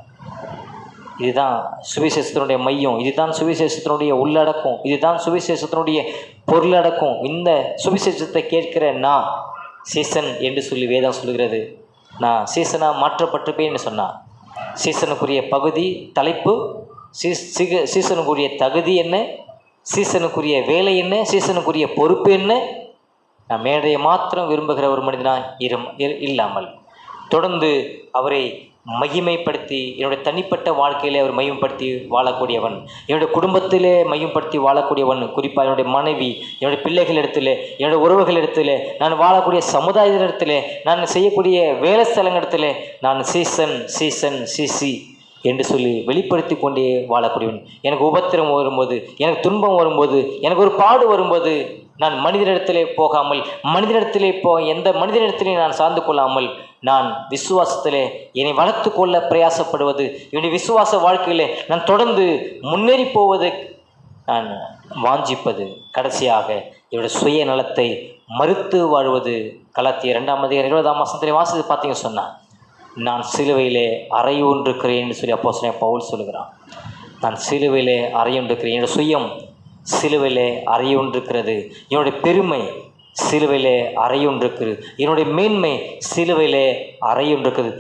இதுதான் சுவிசேஷத்தினுடைய மையம், இதுதான் சுவிசேஷத்தினுடைய உள்ளடக்கம், இதுதான் சுவிசேஷத்தினுடைய பொருளடக்கம். இந்த சுவிசேஷத்தை கேட்கிற நான் சீசன் என்று சொல்லி வேதம் சொல்கிறது. நான் சீசனாக மாற்றப்பட்டிருப்பேன்னு சொன்னான். சீசனுக்குரிய பகுதி, தலைப்பு, சீசனுக்குரிய தகுதி என்ன, சீசனுக்குரிய வேலை என்ன, சீசனுக்குரிய பொறுப்பு என்ன. நான் மேடையை மாத்திரம் விரும்புகிற ஒரு மனிதனாக இல்லாமல் தொடர்ந்து அவரை மகிமைப்படுத்தி, என்னுடைய தனிப்பட்ட வாழ்க்கையிலே அவர் மையப்படுத்தி வாழக்கூடியவன், என்னுடைய குடும்பத்திலே மையப்படுத்தி வாழக்கூடியவன், குறிப்பாக என்னுடைய மனைவி, என்னுடைய பிள்ளைகளிடத்தில், என்னுடைய உறவுகளிடத்தில், நான் வாழக்கூடிய சமுதாயத்திடத்தில், நான் செய்யக்கூடிய வேலை ஸ்தலங்களிடத்தில் நான் சிசி என்று சொல்லி வெளிப்படுத்தி கொண்டே வாழக்கூடியவன். எனக்கு உபத்திரம் வரும்போது, எனக்கு துன்பம் வரும்போது, எனக்கு ஒரு பாடு வரும்போது நான் மனிதனிடத்திலே போகாமல், எந்த மனிதனிடத்திலே நான் சார்ந்து கொள்ளாமல், நான் விசுவாசத்திலே என்னை வளர்த்து கொள்ள பிரயாசப்படுவது, என்னுடைய விசுவாச வாழ்க்கையிலே நான் தொடர்ந்து முன்னேறி போவது, நான் வாஞ்சிப்பது, கடைசியாக என்னுடைய சுய நலத்தை மறுத்து வாழ்வது. கலாத்தியர் 2:20 வாசித்து பார்த்தீங்க சொன்னான், நான் சிலுவையிலே அறையுண்டிருக்கிறேன்னு சொல்லி அப்போஸ்தலன் பவுல் சொல்லுகிறான். நான் சிலுவையிலே அறையுண்டிருக்கிறேன். என்னுடைய சுயம் சிலுவையிலே அறையுண்டிருக்கிறது. என்னுடைய பெருமை சிலுவையிலே அறையுண்டிருக்குது. என்னுடைய மேன்மை சிலுவையிலே அறையுண்டிருக்குது.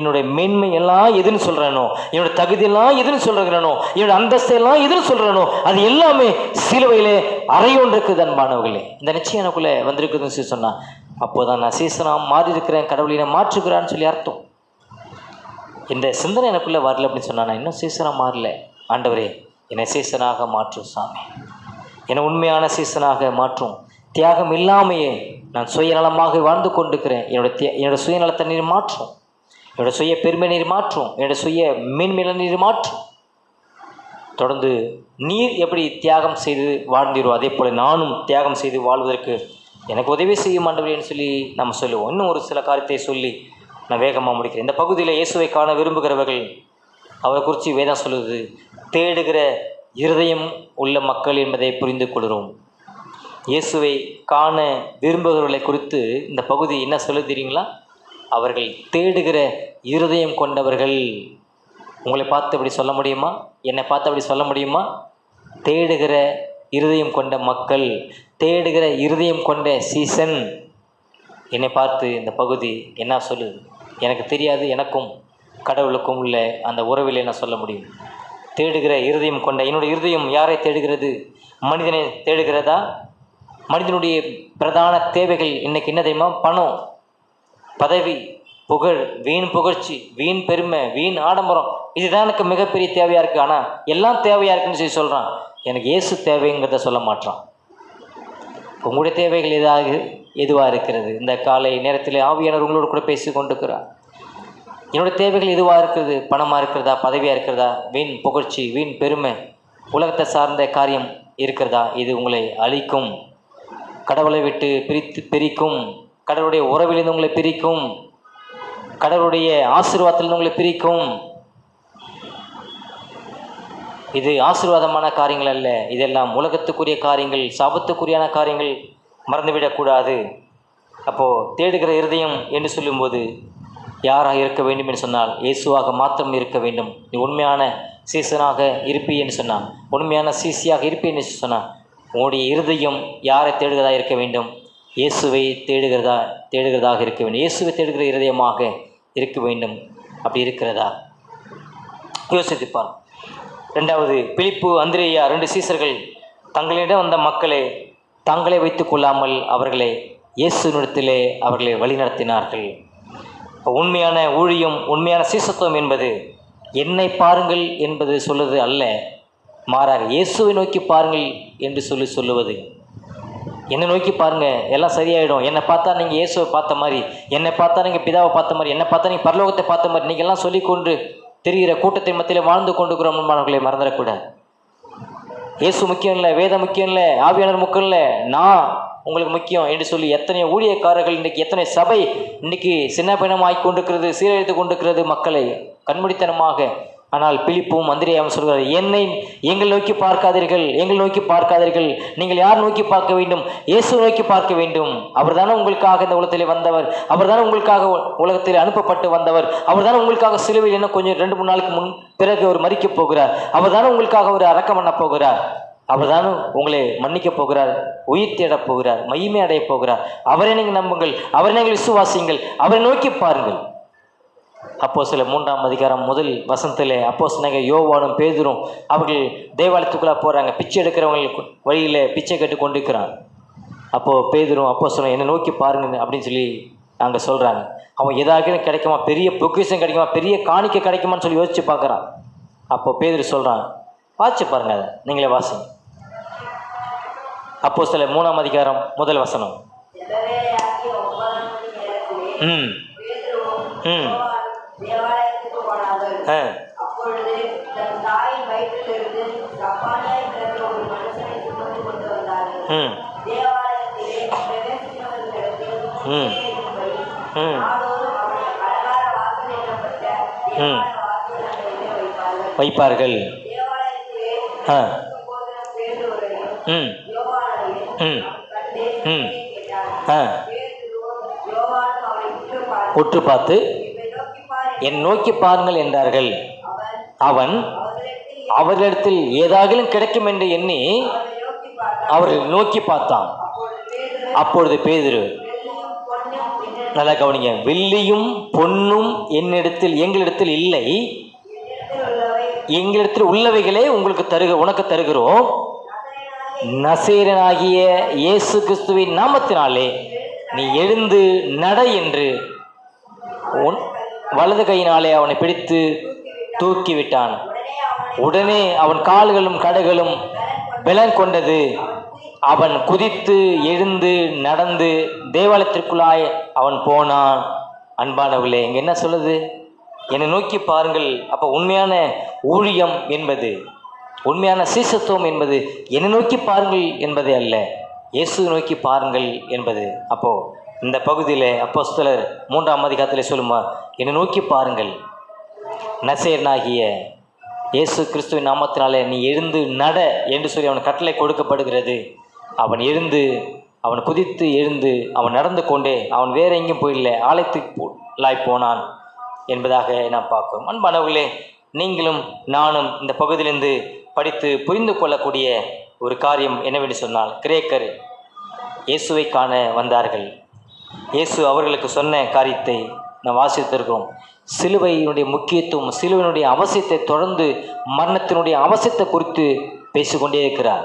என்னுடைய மேன்மை எல்லாம் எதுன்னு சொல்கிறேனோ, என்னோட தகுதியெல்லாம் எதுன்னு சொல்கிறேனோ, என்னோட அந்தஸ்தையெல்லாம் எதுன்னு சொல்கிறேனோ, அது எல்லாமே சிலுவையிலே அறையுண்டிருக்குது. அன்பானவர்களே, இந்த நிச்சயம் எனக்குள்ளே வந்திருக்குதுன்னு சொல்லி சொன்னால், அப்போதான் நான் சீசனாக மாறி இருக்கிறேன், கடவுளினை மாற்றுகிறான்னு சொல்லி அர்த்தம். இந்த சிந்தனை எனக்குள்ளே வரல அப்படின்னு சொன்னால், நான் இன்னும் சீசனாக மாறல. ஆண்டவரே, என்னை சீசனாக மாற்றும் சாமி, என்னை உண்மையான சீசனாக மாற்றும். தியாகம் இல்லாமையே நான் சுயநலமாக வாழ்ந்து கொண்டிருக்கிறேன். என்னோட சுயநலத்தை நீர் மாற்றும், என்னோட சுய பெருமை நீர் மாற்றும், என்னோட சுய மேன்மையில நீர் மாற்றும். தொடர்ந்து நீர் எப்படி தியாகம் செய்து வாழ்ந்தீரோ அதே போல் நானும் தியாகம் செய்து வாழ்வதற்கு எனக்கு உதவி செய்யும் ஆண்டவரேன்னு சொல்லி நம்ம சொல்லுவோம். இன்னும் ஒரு சில காரியத்தை சொல்லி நான் வேகமாக முடிக்கிறேன். இந்த பகுதியில் இயேசுவை காண விரும்புகிறவர்கள் அவரை குறித்து வேதம் சொல்லுது, தேடுகிற இருதயம் உள்ள மக்கள் என்பதை புரிந்து கொள்கிறோம். இயேசுவை காண விரும்புகிறவர்களை குறித்து இந்த பகுதி என்ன சொல்லுது தெரியுங்களா? அவர்கள் தேடுகிற இருதயம் கொண்டவர்கள். உங்களை பார்த்து அப்படி சொல்ல முடியுமா? என்னை பார்த்து அப்படி சொல்ல முடியுமா? தேடுகிற இருதயம் கொண்ட மக்கள், தேடுகிற இருதயம் கொண்ட சீசன். என்னை பார்த்து இந்த பகுதி என்ன சொல்லுது? எனக்கு தெரியாது, எனக்கும் கடவுளுக்கும் உள்ள அந்த உறவிலே நான் சொல்ல முடியும். தேடுகிற இருதயம் கொண்ட, என்னுடைய இருதயம் யாரை தேடுகிறது? மனிதனை தேடுகிறதா? மனிதனுடைய பிரதான தேவைகள் இன்றைக்கி என்ன தெரியுமா? பணம், பதவி, புகழ், வீண் புகழ்ச்சி, வீண் பெருமை, வீண் ஆடம்பரம், இதுதான் எனக்கு மிகப்பெரிய தேவையாக இருக்குது. ஆனால் எல்லாம் தேவையாக இருக்குன்னு சொல்லி சொல்கிறான். எனக்கு இயேசு தேவைங்கிறத சொல்ல மாட்டான். உங்களுடைய தேவைகள் எதுவாக இருக்கிறது? இந்த காலை நேரத்தில் ஆவியானவர் உங்களோடு கூட பேசி கொண்டிருக்கிறார். என்னோடய தேவைகள் எதுவாக இருக்கிறது? பணமாக இருக்கிறதா? பதவியாக இருக்கிறதா? வீண் புகழ்ச்சி, வீண் பெருமை, உலகத்தை சார்ந்த காரியம் இருக்கிறதா? இது உங்களை அழிக்கும், கடவுளை விட்டு பிரிக்கும், கடவுளுடைய உறவிலிருந்து உங்களை பிரிக்கும், கடவுளுடைய ஆசீர்வாதத்திலிருந்து உங்களை பிரிக்கும். இது ஆசீர்வாதமான காரியங்கள் அல்ல, இதெல்லாம் உலகத்துக்குரிய காரியங்கள், சாபத்துக்குரியான காரியங்கள். மறந்துவிடக்கூடாது. அப்போது தேடுகிற இருதயம் என்று சொல்லும்போது யாராக இருக்க வேண்டும் என்று சொன்னால் இயேசுவாக மாத்திரம் இருக்க வேண்டும். நீ உண்மையான சீசனாக இருப்பீ என்று சொன்னான், உண்மையான சீசியாக இருப்பீ என்று சொன்னான். உன்னுடைய இருதயம் யாரை தேடுகிறதா இருக்க வேண்டும்? இயேசுவை தேடுகிறதாக இருக்க வேண்டும். இயேசுவை தேடுகிற இருதயமாக இருக்க வேண்டும். அப்படி இருக்கிறதா? யோசித்துப்பார். ரெண்டாவது, பிலிப்பு, அந்திரேயா 2 சீசர்கள் தங்களிடம் வந்த மக்களை தாங்களே வைத்து கொள்ளாமல் அவர்களை இயேசுவினிடத்திலே அவர்களை வழிநடத்தினார்கள். உண்மையான ஊழியம், உண்மையான சீசத்துவம் என்பது என்னை பாருங்கள் என்பது சொல்லுவது அல்ல, மாறாக இயேசுவை நோக்கி பாருங்கள் என்று சொல்லுவது. என்னை நோக்கி பாருங்கள், எல்லாம் சரியாயிடும். என்னை பார்த்தா நீங்கள் இயேசுவை பார்த்த மாதிரி, என்னை பார்த்தா நீங்கள் பிதாவை பார்த்த மாதிரி, என்னை பார்த்தா நீங்கள் பரலோகத்தை பார்த்த மாதிரி, நீங்கள் எல்லாம் சொல்லிக்கொண்டு தெரிகிற கூட்டத்தின் மத்தியில் வாழ்ந்து கொண்டுக்கிறோம். மாணவர்களை மறந்துடக்கூடாது. இயேசு முக்கியம் இல்லை, வேதம் முக்கியம் இல்லை, ஆவியானவர் முக்கியம் இல்லை, நான் உங்களுக்கு முக்கியம் என்று சொல்லி எத்தனையோ ஊழியக்காரர்கள் இன்றைக்கி, எத்தனை சபை இன்றைக்கி சின்ன பின்னமாகி கொண்டிருக்கிறது, சீரழித்து கொண்டிருக்கிறது. மக்களை கண்மூடித்தனமாக ஆனால் பிலிப்பும் அந்திரேயாவும் சொல்கிறார், என்னை எங்கள் நோக்கி பார்க்காதீர்கள், எங்கள் நோக்கி பார்க்காதீர்கள், நீங்கள் யார் நோக்கி பார்க்க வேண்டும்? இயேசு நோக்கி பார்க்க வேண்டும். அவர் தானே உங்களுக்காக இந்த உலகத்திலே வந்தவர், அவர் தானே உங்களுக்காக உலகத்தில் அனுப்பப்பட்டு வந்தவர், அவர் தானே உங்களுக்காக சிலுவையில் இன்னும் கொஞ்சம் 2-3 நாளுக்கு பிறகு அவர் மரிக்கப் போகிறார், அவர் தானே உங்களுக்காக ஒரு அடக்கம் பண்ண போகிறார், அவர் தானே உங்களை மன்னிக்கப் போகிறார், உயிர் தேடப் போகிறார், மகிமை அடையப் போகிறார். அவரை நீங்கள் நம்புங்கள், அவரை நீங்கள் விசுவாசியுங்கள், அவரை நோக்கி பாருங்கள். அப்போஸ்தலர் 3ஆம் அதிகாரம் முதல் வசனத்தில் அப்போஸ்தலனாகிய யோவானும் பேதுரும் அவர்கள் தேவாலயத்துக்குள்ளே போகிறாங்க. பிச்சை எடுக்கிறவங்களுக்கு வழியில் பிச்சை கட்டு கொண்டிருக்கிறான். அப்போது பேதுரும் அப்போஸ்தலன் என்னை நோக்கி பாருங்க அப்படின்னு சொல்லி அங்கே சொல்கிறாங்க. அவன் ஏதாவது கிடைக்குமா, பெரிய பொக்கிஷம் கிடைக்குமா, பெரிய காணிக்கை கிடைக்குமான்னு சொல்லி யோசித்து பார்க்குறான். அப்போது பேதுரு சொல்கிறான், வாசிச்சு பாருங்க, அதை நீங்களே வாசிங்க. அப்போஸ்தலர் 3ஆம் அதிகாரம் முதல் வசனம். ம் ம் தேவாலயத்துக்கு போனார்கள். அப்பொழுது தன் தாயின் வயிற்றிலிருந்து சப்பானியாய் பிறந்த ஒரு மனுஷனை சுமந்து கொண்டு வந்தார்கள். தேவாலயத்திலே பிரவேசிக்கிறவர்களிடத்தில் நாடோறும் அவனை அலங்கார வாசல் எனப்பட்ட தேவாலய வாசல் வைப்பார்கள். தேவாலயத்திலே பேதுருவையும் யோவானையும் கண்டு கேட்டார். யோவானும் அவனை உற்று பார்த்து என் நோக்கி பாருங்கள் என்றார்கள். அவன் அவர்களிடத்தில் ஏதாகிலும் கிடைக்கும் என்று எண்ணி அவர்கள் நோக்கி பார்த்தான். அப்பொழுது பேதுரு, நல்லா கவனிங்க, வெள்ளியும் பொன்னும் எங்களிடத்தில் இல்லை, எங்களிடத்தில் உள்ளவைகளே உனக்கு தருகிறோம். நசரேயனாகிய இயேசு கிறிஸ்துவின் நாமத்தினாலே நீ எழுந்து நட என்று வலது கையினாலே அவனை பிடித்து தூக்கிவிட்டான். உடனே அவன் கால்களும் கடைகளும் பலன் கொண்டது. அவன் குதித்து எழுந்து நடந்து தேவாலயத்திற்குள்ளாய் அவன் போனான். அன்பானவர்களே, இங்கே என்ன சொல்லுது? என்னை நோக்கி பாருங்கள். அப்போ உண்மையான ஊழியம் என்பது, உண்மையான சீசத்துவம் என்பது என்னை நோக்கி பாருங்கள் என்பதே அல்ல, இயேசு நோக்கி பாருங்கள் என்பது. அப்போது இந்த பகுதியில் அப்போஸ்தலர் 3ஆம் அதிகாரத்தில் சொல்லுமா, என்னை நோக்கி பாருங்கள், நசரேயனாகிய இயேசு கிறிஸ்துவின் நாமத்தினாலே நீ எழுந்து நட என்று சொல்லி அவன் கட்டளை கொடுக்கப்படுகிறது. அவன் குதித்து எழுந்து அவன் நடந்து கொண்டே, அவன் வேற எங்கேயும் போயிடல, ஆலயத்துக்குள்ளாய் போனான் என்பதாக நாம் பார்க்கிறோம். அன்பானவர்களே, நீங்களும் நானும் இந்த பகுதியிலிருந்து படித்து புரிந்து கொள்ளக்கூடிய ஒரு காரியம் என்னவென்று சொன்னால், கிரேக்கர் இயேசுவை காண வந்தார்கள். இயேசு அவர்களுக்கு சொன்ன காரியத்தை நாம் வாசித்திருக்கிறோம். சிலுவையினுடைய முக்கியத்துவம், சிலுவையினுடைய அவசியத்தை, தொடர்ந்து மரணத்தினுடைய அவசியத்தை குறித்து பேசிக்கொண்டே இருக்கிறார்.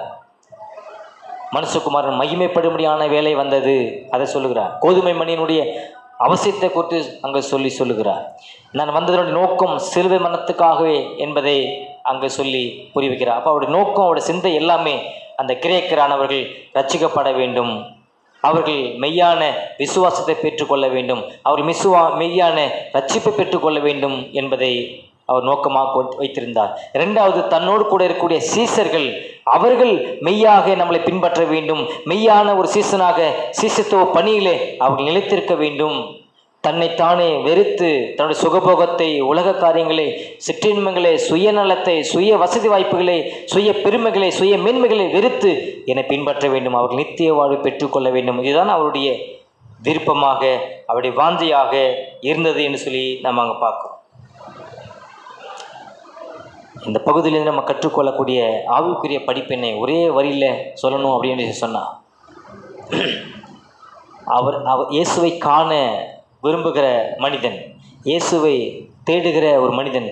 மனுஷகுமாரன் மகிமைப்படும்படியான வேலை வந்தது, அதை சொல்லுகிறார். கோதுமை மணியினுடைய அவசியத்தை குறித்து அங்கே சொல்லுகிறார். நான் வந்ததனுடைய நோக்கம் சிலுவை மரணத்துக்காகவே என்பதை அங்கே சொல்லி புரிய வைக்கிறார். அப்போ அவருடைய நோக்கம், அவருடைய சிந்தை எல்லாமே அந்த கிரேக்கரானவர்கள் ரட்சிக்கப்பட வேண்டும், அவர்கள் மெய்யான விசுவாசத்தை பெற்றுக்கொள்ள வேண்டும், அவர்கள் மெய்யான ரட்சிப்பை பெற்றுக்கொள்ள வேண்டும் என்பதை அவர் நோக்கமாக வைத்திருந்தார். இரண்டாவது, தன்னோடு கூட இருக்கக்கூடிய சீசர்கள், அவர்கள் மெய்யாக நம்மளை பின்பற்ற வேண்டும், மெய்யான ஒரு சீசத்துவ பணியிலே அவர்கள் நிலைத்திருக்க வேண்டும். தன்னைத்தானே வெறுத்து தன்னுடைய சுகபோகத்தை, உலக காரியங்களை, சிற்றின்மங்களை, சுயநலத்தை, சுய வசதி வாய்ப்புகளை, சுய பெருமைகளை, சுய மேன்மைகளை வெறுத்து என்னை பின்பற்ற வேண்டும், அவர்கள் நித்திய வாழ்வு பெற்றுக்கொள்ள வேண்டும். இதுதான் அவருடைய விருப்பமாக, அவருடைய வாஞ்சையாக இருந்தது என்று சொல்லி நம்ம அங்கே பார்க்கிறோம். இந்த பகுதியிலிருந்து நம்ம கற்றுக்கொள்ளக்கூடிய ஆவிக்குரிய படிப்பினை ஒரே வரியில் சொல்லணும் அப்படின்னு சொன்னால், அவர் இயேசுவை காண விரும்புகிற மனிதன், இயேசுவை தேடுகிற ஒரு மனிதன்